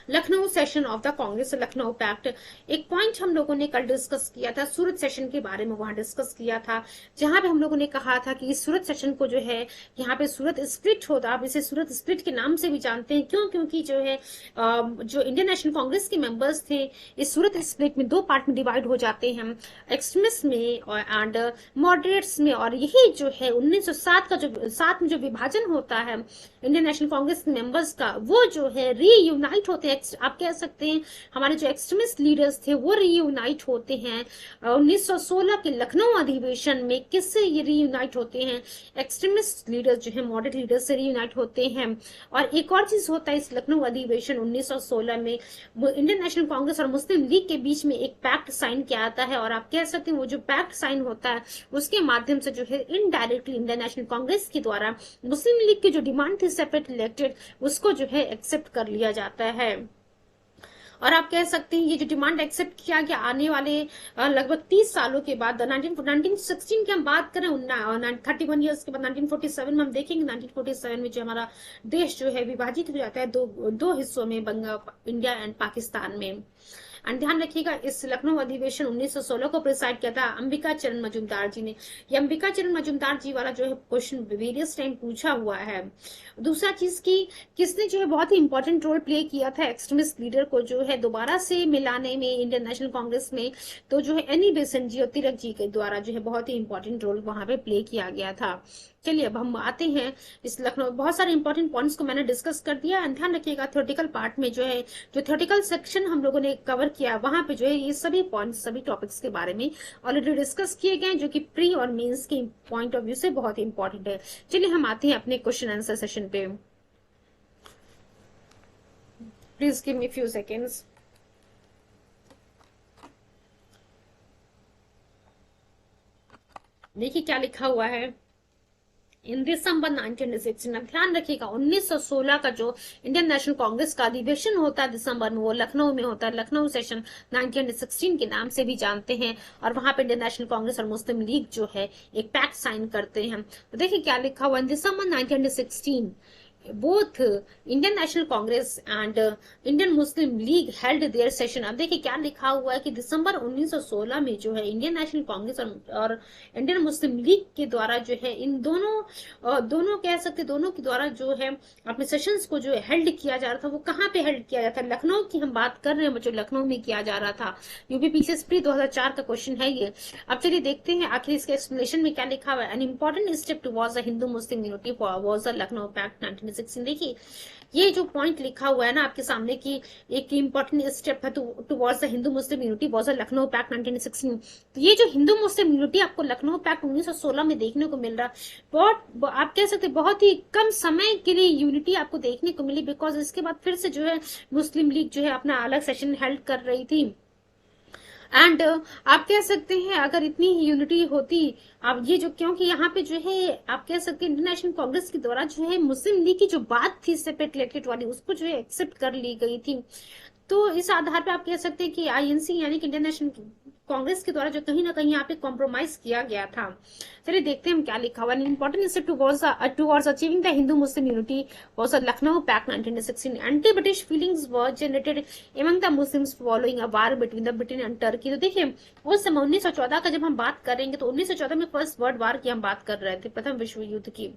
Lucknow session of the Congress, Lucknow pact. एक पॉइंट हम लोगों ने कल डिस्कस किया था, सूरत सेशन के बारे में वहां डिस्कस किया था, जहां पे हम लोगों ने कहा था कि इस सूरत सेशन को जो है यहाँ पे सूरत स्प्लिट होता, आप इसे सूरत स्प्लिट के नाम से भी जानते हैं। क्यों? क्योंकि जो है जो इंडियन नेशनल कांग्रेस के मेंबर्स थे इस सूरत स्प्लिट में 2 पार्ट में डिवाइड हो जाते हैं, एक्सट्रीमिस्ट में एंड मॉडरेट्स में। और यही जो है 1907 का जो 7 में जो विभाजन होता है इंडियन नेशनल कांग्रेस के मेंबर्स का, वो जो है रीयूनाइट होते हैं आप कह सकते हैं हमारे जो एक्सट्रीमिस्ट लीडर्स थे वो रीयूनाइट होते हैं 1916 के लखनऊ अधिवेशन में। किससे ये रीयूनाइट होते हैं? एक्सट्रीमिस्ट लीडर्स जो है मॉडरेट लीडर्स से रीयूनाइट होते हैं। और एक और चीज होता है इस लखनऊ अधिवेशन 1916 में, इंडियन नेशनल कांग्रेस और मुस्लिम लीग के बीच में एक पैक्ट साइन किया जाता है। और आप कह सकते हैं वो जो पैक्ट साइन होता है उसके माध्यम से जो है इनडायरेक्टली इंडियन नेशनल कांग्रेस के द्वारा मुस्लिम लीग की जो डिमांड थी सेपरेट इलेक्टेड, उसको जो है एक्सेप्ट कर लिया जाता है। और आप कह सकते हैं ये जो डिमांड एक्सेप्ट किया गया आने वाले लगभग 30 सालों के बाद 1916 की हम बात करें 31 ईयर्स के बाद 1947 में हम देखेंगे 1947 में जो हमारा देश जो है विभाजित हो जाता है दो हिस्सों में, इंडिया एंड पाकिस्तान में। एंड ध्यान रखिएगा इस लखनऊ अधिवेशन 1916 को प्रिसाइड किया था अंबिका चरण मजूमदार जी ने। ये अंबिका चरण मजूमदार जी वाला जो है क्वेश्चन वेरियस टाइम पूछा हुआ है। दूसरा चीज की किसने जो है बहुत ही इंपॉर्टेंट रोल प्ले किया था एक्सट्रीमिस्ट लीडर को जो है दोबारा से मिलाने में इंडियन नेशनल कांग्रेस में, तो जो है एनी बेसेंट जी और तिलक जी के द्वारा जो है बहुत ही इंपॉर्टेंट रोल वहां पे प्ले किया गया था। चलिए अब हम आते हैं इस लखनऊ, बहुत सारे इंपॉर्टेंट पॉइंट्स को मैंने डिस्कस कर दिया। ध्यान रखिएगा थ्योरेटिकल पार्ट में जो है जो थ्योरेटिकल सेक्शन हम लोगों ने कवर किया वहां पे जो है ये सभी पॉइंट्स सभी टॉपिक्स के बारे में ऑलरेडी डिस्कस किए गए जो कि प्री और मेंस के पॉइंट ऑफ व्यू से बहुत इंपॉर्टेंट है। चलिए हम आते हैं अपने क्वेश्चन आंसर सेशन पे। Please give me few seconds. देखिए क्या लिखा हुआ है इन दिसंबर 1916। ध्यान रखिएगा 1916 का जो इंडियन नेशनल कांग्रेस का अधिवेशन होता है दिसंबर में वो लखनऊ में होता है। लखनऊ सेशन 1916 के नाम से भी जानते हैं। और वहां पे इंडियन नेशनल कांग्रेस और मुस्लिम लीग जो है एक पैक्ट साइन करते हैं। तो देखिए क्या लिखा हुआ है दिसंबर 1916 both Indian National Congress and Indian Muslim league held there session. अब देखिए क्या लिखा हुआ है कि दिसंबर 1916 में जो है इंडियन नेशनल कांग्रेस और इंडियन मुस्लिम लीग के द्वारा जो है इन दोनों कह सकते दोनों के द्वारा जो है अपने सेशंस को जो है हेल्ड किया जा रहा था। वो कहाँ पे हेल्ड किया जाता है? लखनऊ की हम बात कर रहे हैं बच्चों, लखनऊ में किया जा रहा था। यूपीपीसीएस प्री 2004 का क्वेश्चन है ये। अब चलिए देखते हैं आखिर इसके एक्सप्लेनेशन में क्या लिखा हुआ है। An important step towards the Hindu Muslim unity was the Lucknow pact 1916। देखिए ये जो पॉइंट लिखा हुआ है ना आपके सामने की एक इंपॉर्टेंट स्टेप है towards the Hindu Muslim unity was the Lucknow pact 1916। तो ये जो हिंदू मुस्लिम यूनिटी आपको लखनऊ पैक्ट 1916 में देखने को मिल रहा है बहुत आप कह सकते बहुत ही कम समय के लिए यूनिटी आपको देखने को मिली, बिकॉज इसके बाद फिर से जो है मुस्लिम लीग जो है अपना अलग सेशन हेल्ड कर रही थी। एंड आप कह सकते हैं अगर इतनी ही यूनिटी होती अब ये जो क्योंकि यहाँ पे जो है आप कह सकते हैं इंडियन नेशनल कांग्रेस के द्वारा जो है मुस्लिम लीग की जो बात थी सेपरेट इलेक्टेड वाली उसको जो है एक्सेप्ट कर ली गई थी। तो इस आधार पे आप कह सकते हैं कि आईएनसी यानी कि इंडियन नेशनल कांग्रेस के द्वारा जो कहीं ना कहीं यहाँ पे कॉम्प्रोमाइज किया गया था। चलिए देखते हैं हम क्या लिखा हुआ है। Important step towards achieving the Hindu Muslim unity was the Lucknow pact 1916। Anti British feelings were generated among the Muslims following a war between the Britain and Turkey. तो देखिए उस समय 1914 का जब हम बात करेंगे तो 1914 में फर्स्ट वर्ल्ड वार की हम बात कर रहे थे, प्रथम विश्व युद्ध की।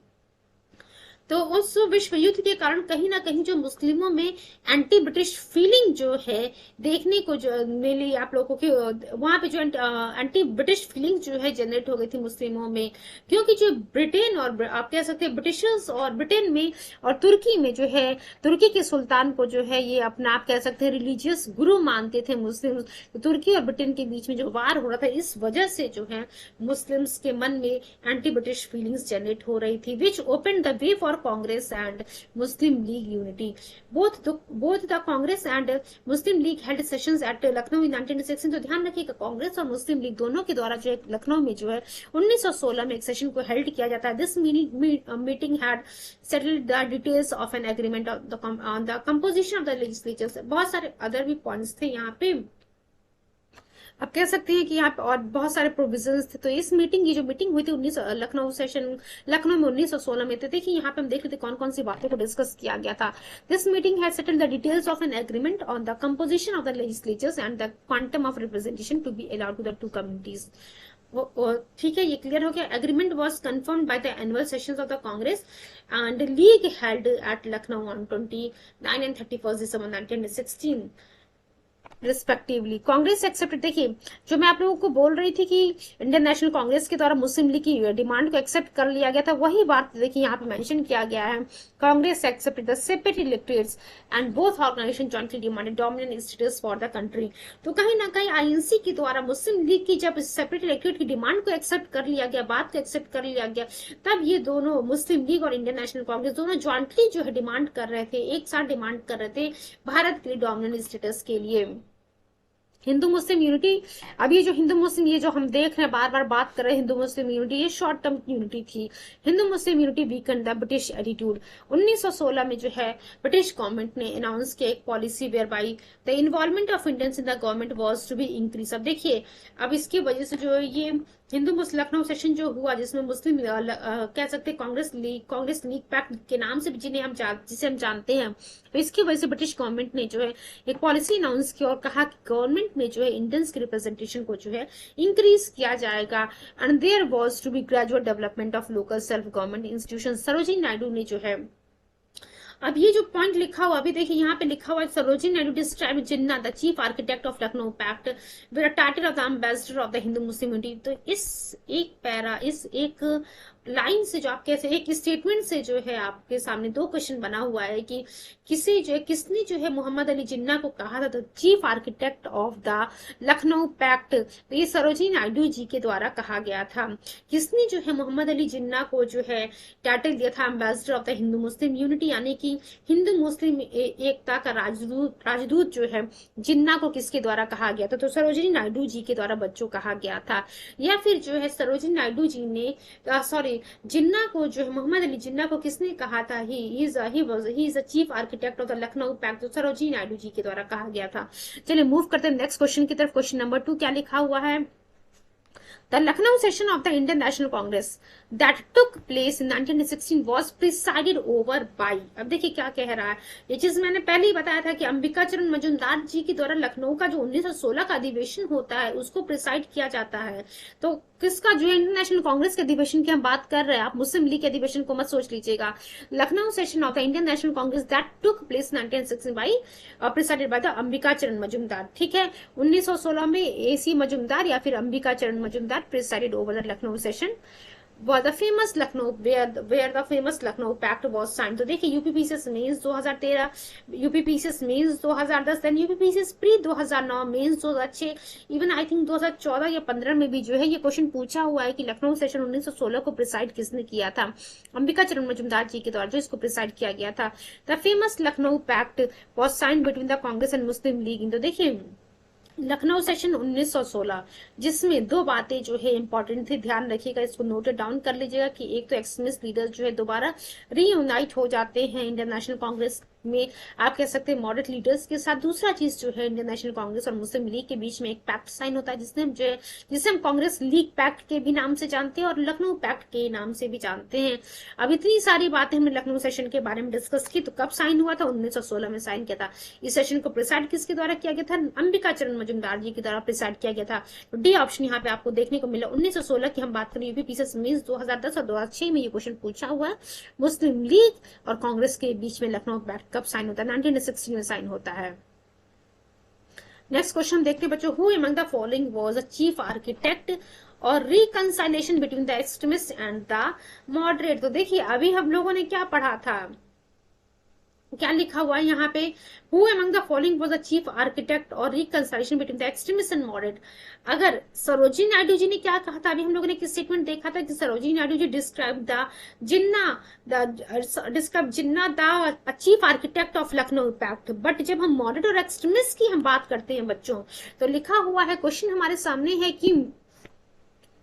तो उस विश्व युद्ध के कारण कहीं ना कहीं जो मुस्लिमों में एंटी ब्रिटिश फीलिंग जो है देखने को जो मिली आप लोगों के वहां पे जो एंटी ब्रिटिश फीलिंग जो है जनरेट हो गई थी मुस्लिमों में, क्योंकि जो ब्रिटेन और आप कह सकते हैं ब्रिटिशर्स और ब्रिटेन में और तुर्की में जो है तुर्की के सुल्तान को जो है ये अपना आप कह सकते हैं रिलीजियस गुरु मानते थे मुस्लिम। तो तुर्की और ब्रिटेन के बीच में जो वार हो रहा था इस वजह से जो है मुस्लिम्स के मन में एंटी ब्रिटिश फीलिंग्स जनरेट हो रही थी, which open the way for Congress and Muslim League unity. Both the Congress and Muslim League held sessions at Lucknow in 1916। तो ध्यान रखिएगा कांग्रेस और मुस्लिम लीग दोनों के द्वारा जो है लखनऊ में जो है 1916 में एक सेशन को हेल्ड किया जाता है। This meeting had settled the details of an agreement on the composition of the legislature. बहुत सारे अदर भी पॉइंट्स थे यहाँ पे, आप कह सकते हैं कि यहाँ पे और बहुत सारे प्रोविजंस थे। तो इस मीटिंग की जो मीटिंग हुई थी लखनऊ में 1916 में। तो देखिए यहाँ पे हम देख लेते कौन कौन सी बातों को डिस्कस किया गया था। This meeting had settled the details of an agreement on the composition of the legislatures and the quantum of representation to be allowed to the two communities. ठीक है ये क्लियर हो गया। Agreement was confirmed by the annual sessions of the Congress and league held at Lucknow on 29 and 31 December 1916। Respectively Congress accept. देखिए जो मैं आप लोगों को बोल रही थी कि इंडियन नेशनल कांग्रेस के द्वारा मुस्लिम लीग की डिमांड को एक्सेप्ट कर लिया गया था, वही बात देखिए यहाँ पे मेंशन किया गया है। Congress accept the separate electorates and both organisation jointly demanded dominant status for the country. तो कहीं ना कहीं आईएनसी के द्वारा मुस्लिम लीग की जब सेपरेट इलेक्टोरेट की डिमांड को एक्सेप्ट कर लिया गया, बात को एक्सेप्ट कर लिया गया, तब ये दोनों मुस्लिम लीग और इंडियन नेशनल कांग्रेस दोनों ज्वाइंटली जो है डिमांड कर रहे थे, एक साथ डिमांड कर रहे थे भारत के लिए डोमिनेंट स्टेटस के लिए। हिंदू मुस्लिम यूनिटी, अब ये जो हिंदू मुस्लिम ये जो हम देख रहे हैं बार बार बात कर रहे हैं हिंदू मुस्लिम यूनिटी, ये शॉर्ट टर्म यूनिटी थी। Hindu Muslim unity weaken the British attitude. 1916 में जो है ब्रिटिश गवर्नमेंट ने अनाउंस किया एक policy whereby the involvement of Indians in the government was to be increase. अब देखिए अब इसकी वजह से जो ये हिंदू मुस्लिम लखनऊ सेशन जो हुआ, जिसमें मुस्लिम कह सकते हैं कांग्रेस लीग पैक्ट के नाम से जिसे हम जानते हैं, तो इसकी वजह से ब्रिटिश गवर्नमेंट ने जो है एक पॉलिसी अनाउंस की और कहा कि गवर्नमेंट में जो है इंडियंस के रिप्रेजेंटेशन को जो है इंक्रीज किया जाएगा and there was to be gradual development of local self government institution. Sarojini Naidu ने जो है, अब ये जो पॉइंट लिखा हुआ अभी देखिए यहाँ पे लिखा हुआ है Sarojini Naidu describe Jinnah the chief architect of Lucknow pact with title of the ambassador of the Hindu Muslim unity. तो इस एक लाइन से जो आप कैसे एक स्टेटमेंट से जो है आपके सामने दो क्वेश्चन बना हुआ है कि किसने जो है मोहम्मद अली जिन्ना को कहा था the chief architect of the Lucknow pact. तो ये सरोजिनी नायडू जी के द्वारा कहा गया था। किसने जो है मोहम्मद अली जिन्ना को जो है टाइटल दिया था ambassador of the Hindu Muslim unity, यानी कि हिंदू मुस्लिम एकता का राजदूत जो है जिन्ना को किसके द्वारा कहा गया था? तो सरोजिनी नायडू जी के द्वारा बच्चों कहा गया था। या फिर जो है सरोजिनी नायडू जी ने जिन्ना को जो है मोहम्मद अली जिन्ना को किसने कहा था? He is a chief architect of the Lucknow pact. तो सरोजिनी नायडू जी के द्वारा कहा गया था। चलिए मूव करते हैं नेक्स्ट क्वेश्चन की तरफ। क्वेश्चन नंबर 2 क्या लिखा हुआ है? The Lucknow session of the Indian National Congress that took place in 1916 was presided over by। अब देखिए क्या कह रहा है, ये चीज मैंने पहले ही बताया था कि अंबिका चरण मजूमदार जी के द्वारा लखनऊ का जो 1916 का अधिवेशन होता है उसको प्रिसाइड किया जाता है। तो किसका? जो इंडियन नेशनल कांग्रेस के अधिवेशन की हम बात कर रहे हैं, आप मुस्लिम लीग के अधिवेशन को मत सोच लीजिएगा। Lucknow session of the Indian National Congress that took place 1916 by presided by the Ambika चरण मजूमदार। ठीक है, 1916 में एसी मजूमदार या फिर अंबिका चरण Majumdar presided over the Lucknow session was the famous Lucknow where the famous Lucknow Pact was signed। तो देखिए UPPCS mains 2013, UPPCS mains 2010, then UPPCS pre 2009, mains 2006, even I think 2014 या 15 में भी जो है ये क्वेश्चन पूछा हुआ है कि लखनऊ सेशन 1916 को प्रिसाइड किसने किया था? अंबिका चरण मजूमदार जी के द्वारा जो इसको प्रिसाइड किया गया था। The famous Lucknow pact was signed between the Congress and Muslim league. तो देखिए लखनऊ सेशन 1916 जिसमें दो बातें जो है इंपॉर्टेंट थी, ध्यान रखिएगा, इसको नोट डाउन कर लीजिएगा कि एक तो एक्सट्रीमिस्ट लीडर जो है दोबारा रीयूनाइट हो जाते हैं इंडियन नेशनल कांग्रेस में, आप कह सकते हैं मॉडरेट लीडर्स के साथ। दूसरा चीज जो है इंडियन नेशनल कांग्रेस और मुस्लिम लीग के बीच में एक पैक्ट साइन होता है जिसे हम कांग्रेस लीग पैक्ट के भी नाम से जानते हैं और लखनऊ पैक्ट के नाम से भी जानते हैं। अब इतनी सारी बातें हमने लखनऊ सेशन के बारे में डिस्कस की। तो कब साइन हुआ था? 1916 में साइन किया था। इस सेशन को प्रिसाइड किसके द्वारा किया गया था? अंबिका चरण मजूमदार जी के द्वारा प्रिसाइड किया गया था। तो डी ऑप्शन यहाँ पे आपको देखने को मिला। 1916 की हम बात करें यूपीपीसीएस मेंस 2010 और 2006 में ये क्वेश्चन पूछा हुआ है। मुस्लिम लीग और कांग्रेस के बीच में लखनऊ पैक्ट कब साइन होता है? 1916 में साइन होता है। नेक्स्ट क्वेश्चन देखते हैं बच्चों, who among the following was a chief architect of reconciliation between the extremist and the moderate. तो देखिए अभी हम लोगों ने क्या पढ़ा था, क्या लिखा हुआ है यहाँ पे? Who among the following was the chief architect of reconciliation between the extremist and moderate. अगर सरोजिनी नायडू जी ने क्या कहा था, अभी हम लोगों ने किस स्टेटमेंट देखा था कि Sarojini Naidu ji describe Jinnah the chief architect of Lucknow pact. But जब हम मॉडरेट और एक्सट्रीमिस्ट की हम बात करते हैं बच्चों, तो लिखा हुआ है, क्वेश्चन हमारे सामने है कि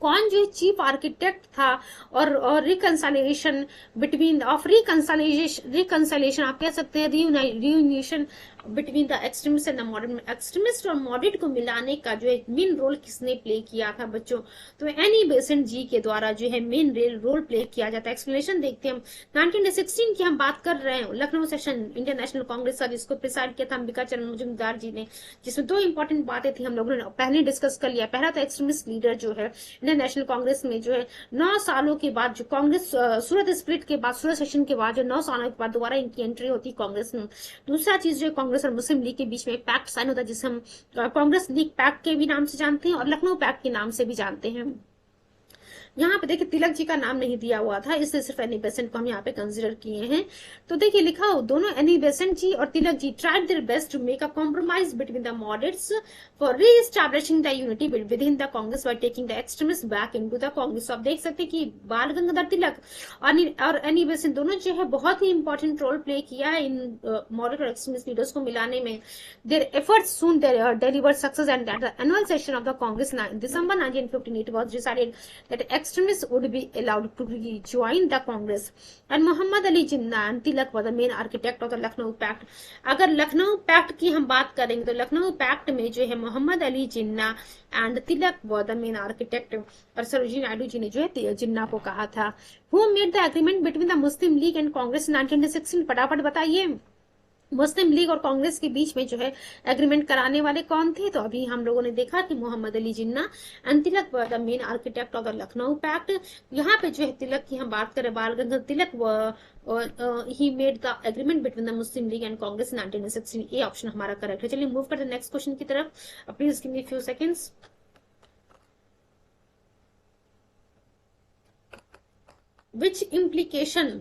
कौन जो चीफ आर्किटेक्ट था और रिकंसाइलेशन बिटवीन ऑफ रिकंसाइलेशन आप कह सकते हैं reunion between the extremist and the moderate. Extremist और मॉडरेट को मिलाने का जो एक मेन रोल किसने प्ले किया था बच्चों? तो एनी बेसेंट जी के द्वारा जो है मेन रोल प्ले किया जाता है। एक्सप्लेनेशन देखते हैं हम। 1916 की हम बात कर रहे हैं, Lucknow session Indian National Congress का जिसको प्रिसाइड किया था अंबिका चरण मजूमदार जी ने, जिसमें दो इंपॉर्टेंट बातें थी हम लोगों ने पहले डिस्कस कर लिया। पहला तो एक्सट्रीमिस्ट लीडर जो है इंडियन नेशनल कांग्रेस में जो है 9 सालों के बाद जो कांग्रेस सूरत स्प्लिट के बाद, सूरत सेशन के बाद जो 9 सालों के बाद दोबारा इनकी एंट्री होती कांग्रेस में। दूसरा चीज जो कांग्रेस और मुस्लिम लीग के बीच में एक पैक्ट साइन होता है जिसे हम कांग्रेस लीग पैक्ट के भी नाम से जानते हैं और लखनऊ पैक्ट के नाम से भी जानते हैं। यहाँ पे देखिए तिलक जी का नाम नहीं दिया हुआ था, इसलिए सिर्फ एनी बेसेंट को हम यहाँ पे कंसिडर किए हैं। तो देखिए लिखा हो, दोनों एनी बेसेंट जी और Tilak ji tried their best to make a compromise between the moderates for reestablishing the unity within the Congress by taking the extremist back into the Congress. आप देख सकते हैं कि बाल गंगाधर तिलक और एनी बेसेंट दोनों जो है बहुत ही इंपॉर्टेंट रोल प्ले किया है इन मॉडरेट और एक्सट्रीमिस्ट लीडर्स को मिलाने में। Their efforts soon delivered success, and at the annual session of the Congress in December 1915 it was decided that extremists would be allowed to join the Congress, and Muhammad Ali Jinnah and Tilak were the main architect of the Lucknow Pact। अगर Lucknow pact की हम बात करेंगे तो Lucknow pact में जो है Mohammed Ali Jinnah and Tilak were the main architect, और सरोजिनी नायडू जी ने जो है जिन्ना को कहा था। Who made the agreement between the Muslim League and Congress in 1916? फटाफट बताइए, मुस्लिम लीग और कांग्रेस के बीच में जो है एग्रीमेंट कराने वाले कौन थे? तो अभी हम लोगों ने देखा कि Mohammed Ali Jinnah and Tilak were the main architect of the Lucknow pact. यहाँ पे जो है तिलक की हम बात करें, Bal Gangadhar Tilak he made the agreement between the Muslim League and Congress in 1916। ये ऑप्शन हमारा करेक्ट है। चलिए मूव करते हैं नेक्स्ट क्वेश्चन की तरफ। Please give me few seconds. Which implication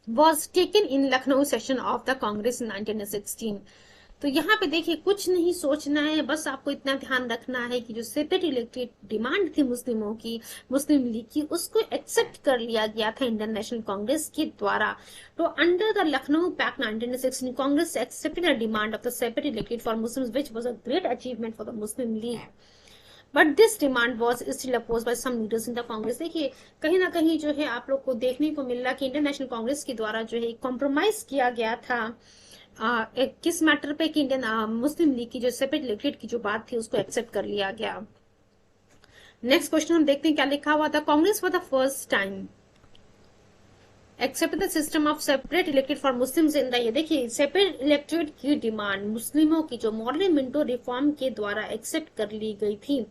was taken in Lucknow session of the Congress in 1916? तो यहाँ पे देखिए कुछ नहीं सोचना है, बस आपको इतना ध्यान रखना है कि जो सेपरेट इलेक्टेड डिमांड थी मुस्लिमों की, मुस्लिम लीग की, उसको एक्सेप्ट कर लिया गया था इंडियन नेशनल कांग्रेस के द्वारा। तो under the Lucknow pact 1916 Congress accepted the demand of the separate elected for Muslims which was a great achievement for the Muslim league, but this demand was still oppose by some leaders in the Congress. देखिए कहीं ना कहीं जो है आप लोग को देखने को मिल रहा कि इंडियन नेशनल कांग्रेस के द्वारा जो है कॉम्प्रोमाइज किया गया था किस मैटर पे कि इंडियन मुस्लिम लीग की जो सेपरेट इलेक्टेड की जो बात थी उसको एक्सेप्ट कर लिया गया। नेक्स्ट क्वेश्चन हम देखते हैं क्या लिखा हुआ था। Congress for the first time accept the system of separate elected for Muslims in the, ये देखिए सेपरेट इलेक्टेड की डिमांड मुस्लिमों की जो मॉडर्न मिंटो रिफॉर्म के द्वारा एक्सेप्ट कर ली गई थी।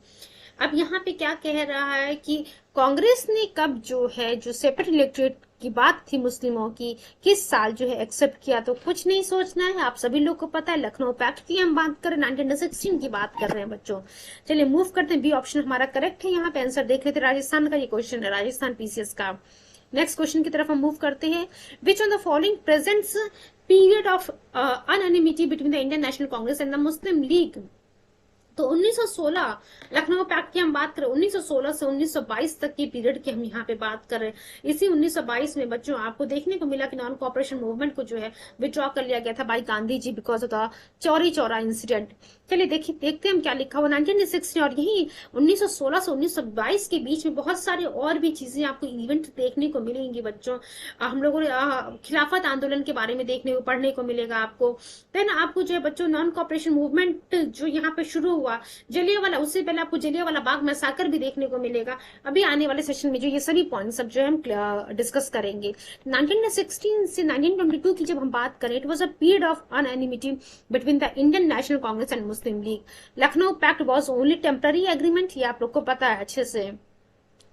अब यहाँ पे क्या कह रहा है कि कांग्रेस ने कब जो है जो सेपरेट इलेक्टेड की बात थी मुस्लिमों की, किस साल जो है एक्सेप्ट किया? तो कुछ नहीं सोचना है, आप सभी लोग को पता है लखनऊ पैक्ट की हम बात करें, 1916 की बात कर रहे हैं बच्चों। चलिए मूव करते हैं, बी ऑप्शन हमारा करेक्ट है। यहाँ पे आंसर देख रहे थे राजस्थान का, ये क्वेश्चन है राजस्थान पीसीएस का। नेक्स्ट क्वेश्चन की तरफ हम मूव करते हैं। Which on the following presents period of unanimity between the Indian National Congress and the Muslim league? तो 1916 लखनऊ पैक्ट की हम बात करें, 1916 से 1922 तक की पीरियड की हम यहाँ पे बात कर रहे हैं। इसी 1922 में बच्चों आपको देखने को मिला कि नॉन कोऑपरेशन मूवमेंट को जो है विड्रॉ कर लिया गया था by Gandhi ji because of the Chauri Chaura incident. चलिए देखिए देखते हैं हम क्या लिखा हुआ 1916, और यही 1916 से 1922 के बीच में बहुत सारे और भी चीजें आपको इवेंट देखने को मिलेंगी बच्चों। हम लोगों ने खिलाफत आंदोलन के बारे में देखने को पढ़ने को मिलेगा आपको। देन आपको जो है बच्चों नॉन कोऑपरेशन मूवमेंट जो यहाँ पे शुरू हुआ जलियांवाला, उससे पहले आपको जलियांवाला बाग मैसाकर भी देखने को मिलेगा। अभी आने वाले सेशन में जो ये सभी पॉइंट्स अब जो हम डिस्कस करेंगे। 1916 से 1922 की जब हम बात करें, it was a period of unanimity between the Indian National Congress and Muslim League. Lucknow pact was only temporary agreement, ये आप लोग को पता है अच्छे से।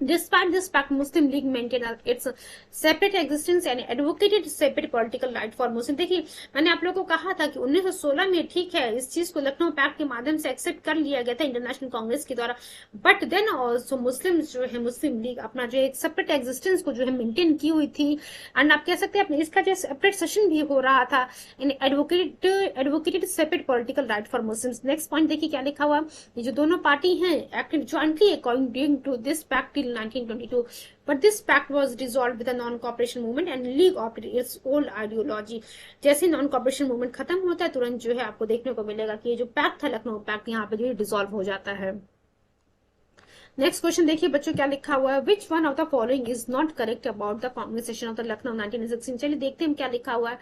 Despite this pact, Muslim League maintained its separate existence and advocated separate political right for Muslim। देखिए मैंने आप लोगों को कहा था कि 1916 में ठीक है इस चीज को लखनऊ पैक्ट के माध्यम से एक्सेप्ट कर लिया गया था इंटरनेशनल कांग्रेस के द्वारा, बट देन ऑल्सो मुस्लिम जो है मुस्लिम लीग अपना जो एक सेपरेट एग्जिस्टेंस को जो है मेंटेन की हुई थी। एंड आप कह सकते हैं अपने इसका जो सेपरेट सेशन भी हो रहा था in advocated separate political right for Muslims. Next point देखिए क्या लिखा हुआ, ये जो दोनों पार्टी हैं acted jointly according to this pact 1922, but this pact was dissolved with the non-cooperation movement and League opted its old ideology। जैसे non cooperation movement खत्म होता है तुरंत जो है आपको देखने को मिलेगा कि ये जो पैक्ट था लखनऊ पैक्ट यहाँ पे जो डिसॉल्व हो जाता है। नेक्स्ट क्वेश्चन देखिए बच्चों क्या लिखा हुआ है, which one of the following is not correct about the Congress session of the Lucknow 1916। चलिए देखते हैं क्या लिखा हुआ है।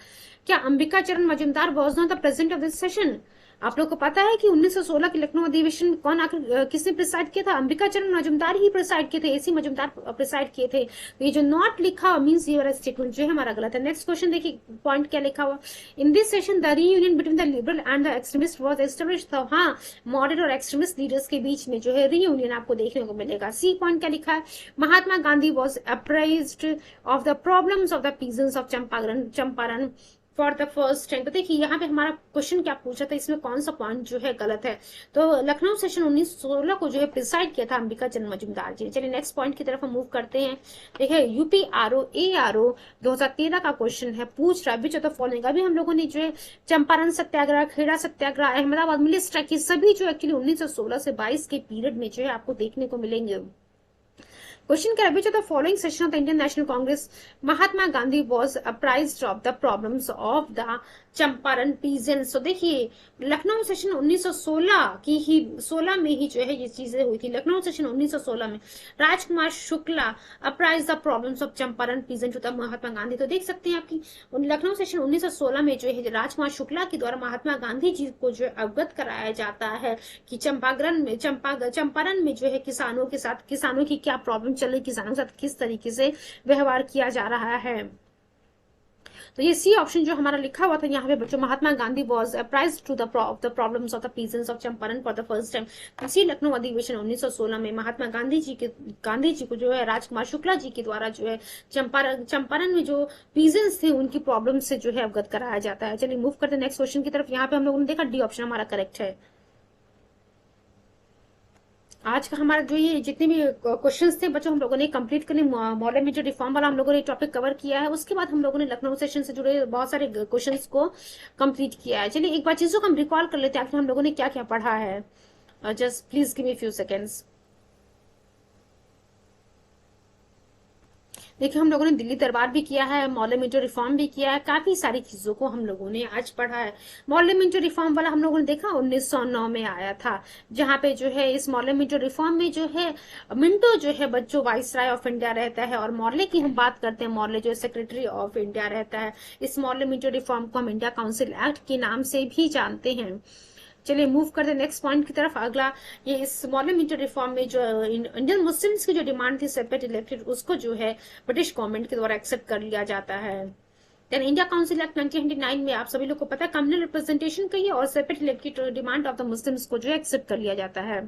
क्या Ambika Charan Majumdar was not the president of this session? आप लोग को पता है कि 1916 के लखनऊ अधिवेशन कौन आकर किसने प्रिसाइड किया था? अंबिका चरण मजुमदार ही प्रिसाइड किए थे, एसी मजुमदार प्रिसाइड किए थे। ये जो नॉट लिखा हुआ मींस ये वाला स्टेटमेंट जो है हमारा गलत है। नेक्स्ट क्वेश्चन देखिए पॉइंट क्या लिखा हुआ, in this session the reunion between the liberal and the extremist was established. था हाँ मॉडरेट और एक्सट्रीमिस्ट लीडर्स के बीच में जो है रीयूनियन आपको देखने को मिलेगा। सी पॉइंट क्या लिखा है, Mahatma Gandhi was apprised of the problems of the peasants of Champaran for the first time. तो देखिए यहाँ पे हमारा क्वेश्चन क्या पूछा था, इसमें कौन सा पॉइंट जो है गलत है। तो लखनऊ सेशन 1916 को जो है प्रिसाइड किया था अंबिका चंद मजूमदार जी। चलिए नेक्स्ट पॉइंट की तरफ हम मूव करते हैं। देखिए यूपी आरओ ए आरओ 2013 का क्वेश्चन है, पूछ रहा है विच ऑफ द फॉलोइंग। अभी हम लोगों ने जो है चंपारण सत्याग्रह, खेड़ा सत्याग्रह, अहमदाबाद मिली स्ट्राइक, ये सभी जो एक्चुअली 1916 से 22 के पीरियड में जो है आपको देखने को मिलेंगे। क्वेश्चन क्या है, the following session of the Indian National Congress Mahatma Gandhi was apprised of the problems of the Champaran peasants. तो देखिए लखनऊ सेशन 1916 की ही 16 में ही जो है ये चीजें हुई थी। लखनऊ सेशन 1916 में Rajkumar Shukla apprise the problems of Champaran peasant होता महात्मा गांधी। तो देख सकते हैं आपकी लखनऊ सेशन 1916 में जो है राजकुमार शुक्ला के द्वारा महात्मा गांधी जी को जो अवगत कराया जाता है कि चंपारण में जो है किसानों के साथ, किसानों की क्या प्रॉब्लम चल रही, किसानों के साथ किस तरीके से व्यवहार किया जा रहा है। तो ये सी ऑप्शन जो हमारा लिखा हुआ था यहाँ पे बच्चों, Mahatma Gandhi was apprise to the problems of the peasants of Champaran for the first time. इसी लखनऊ अधिवेशन 1916 में महात्मा गांधी जी को जो है राजकुमार शुक्ला जी के द्वारा जो है चंपारण में जो पीजेंट्स थे उनकी प्रॉब्लम से जो है अवगत कराया जाता है। चलिए मूव करते हैं नेक्स्ट क्वेश्चन की तरफ। यहाँ पे हम लोगों ने देखा डी ऑप्शन हमारा करेक्ट है। आज का हमारा जो ये जितने भी क्वेश्चंस थे बच्चों हम लोगों ने कंप्लीट करने, मॉडल में जो रिफॉर्म वाला हम लोगों ने टॉपिक कवर किया है, उसके बाद हम लोगों ने लखनऊ सेशन से जुड़े बहुत सारे क्वेश्चंस को कंप्लीट किया है। चलिए एक बार चीजों को हम रिकॉल कर लेते हैं आखिर हम लोगों ने क्या क्या पढ़ा है। Just please give me few seconds. देखिए हम लोगों ने दिल्ली दरबार भी किया है, मॉडल में जो रिफॉर्म भी किया है, काफी सारी चीजों को हम लोगों ने आज पढ़ा है। मॉडल में जो रिफॉर्म वाला हम लोगों ने देखा 1909 में आया था, जहाँ पे जो है इस मॉडल में जो रिफॉर्म में जो है मिंटो जो है बच्चों वाइस राय ऑफ इंडिया रहता है, और मॉडल की हम बात करते हैं, मॉडल जो सेक्रेटरी ऑफ इंडिया रहता है। इस मॉडल में जो रिफॉर्म को हम इंडिया काउंसिल एक्ट के नाम से भी जानते हैं। चलिए मूव करते हैं नेक्स्ट पॉइंट की तरफ। अगला ये इस मॉडर्न मीडिया रिफॉर्म में जो इंडियन मुस्लिम्स की जो डिमांड थी सेपरेट इलेक्टेड, उसको जो है ब्रिटिश गवर्नमेंट के द्वारा एक्सेप्ट कर लिया जाता है। देन इंडिया काउंसिल एक्ट 1999 में आप सभी लोग को पता है कम्युनल रिप्रेजेंटेशन का और separate elected demand of the Muslims को जो एक्सेप्ट कर लिया जाता है।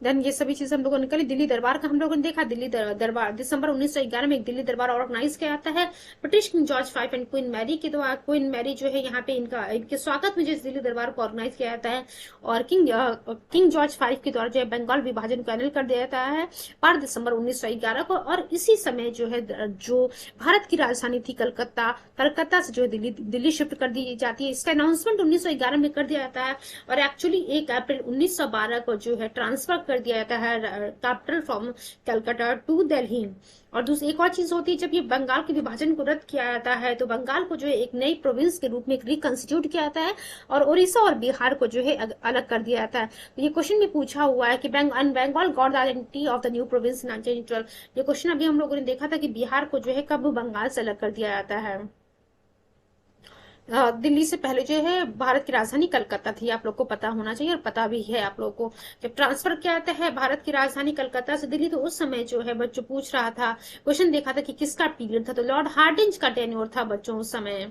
देन ये सभी चीजें हम लोगों ने करी। दिल्ली दरबार का हम लोगों ने देखा, दिल्ली दरबार दिसंबर 1911 में एक दिल्ली दरबार ऑर्गेनाइज किया जाता है British king George V and queen Mary के द्वारा। क्वीन मैरी जो है यहाँ पे इनके स्वागत में जिस दिल्ली दरबार को ऑर्गेनाइज किया जाता है, और किंग जॉर्ज V के द्वारा जो है बंगाल विभाजन को फाइनल कर दिया जाता है 12 दिसंबर 1911 को। और इसी समय जो है जो भारत की राजधानी थी कलकत्ता से जो है दिल्ली शिफ्ट कर दी जाती है। इसका अनाउंसमेंट 1911 में कर दिया जाता है, और एक्चुअली 1 अप्रैल 1912 को जो है ट्रांसफर कर दिया जाता है capital from Calcutta to Delhi. और दूसरी एक और चीज होती है, जब ये बंगाल के विभाजन को रद्द किया जाता है तो बंगाल को जो है एक नई प्रोविंस के रूप में रिकंस्टिट्यूट किया जाता है, और उड़ीसा और बिहार को जो है अलग कर दिया जाता है। तो ये क्वेश्चन भी पूछा हुआ है कि Bengal got the identity of the new province 1912। ये क्वेश्चन अभी हम लोगों ने देखा था कि बिहार को जो है कब बंगाल से अलग कर दिया जाता है। दिल्ली से पहले जो है भारत की राजधानी कलकत्ता थी, आप लोग को पता होना चाहिए, और पता भी है आप लोगों को। जब ट्रांसफर किया जाता है भारत की राजधानी कलकत्ता से दिल्ली, तो उस समय जो है बच्चों पूछ रहा था, क्वेश्चन देखा था कि किसका पीरियड था, तो लॉर्ड हार्डिंज का टेन्योर था बच्चों उस समय।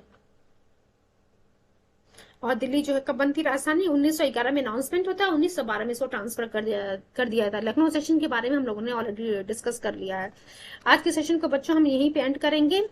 और दिल्ली जो है कब बनती राजधानी, 1911 में अनाउंसमेंट होता है, 1912 में इसको ट्रांसफर कर दिया था। लखनऊ सेशन के बारे में हम लोगों ने ऑलरेडी डिस्कस कर लिया है। आज के सेशन को बच्चों हम यहीं पे एंड करेंगे।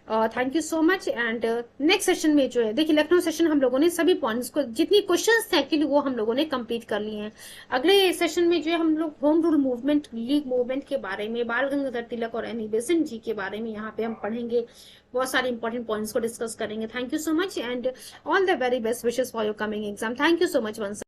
Thank you so much. And next session में जो है देखिए लखनऊ सेशन हम लोगों ने सभी पॉइंट्स को, जितनी क्वेश्चंस थे एक्चुअली वो हम लोगों ने कंप्लीट कर लिए हैं। अगले सेशन में जो है हम लोग home rule movement, league movement के बारे में, बाल गंगाधर तिलक और एनी बेसेंट जी के बारे में यहाँ पे हम पढ़ेंगे, बहुत सारे इंपॉर्टेंट पॉइंट्स को डिस्कस करेंगे। Thank you so much and all the very best wishes for your coming exam. Thank you so much once.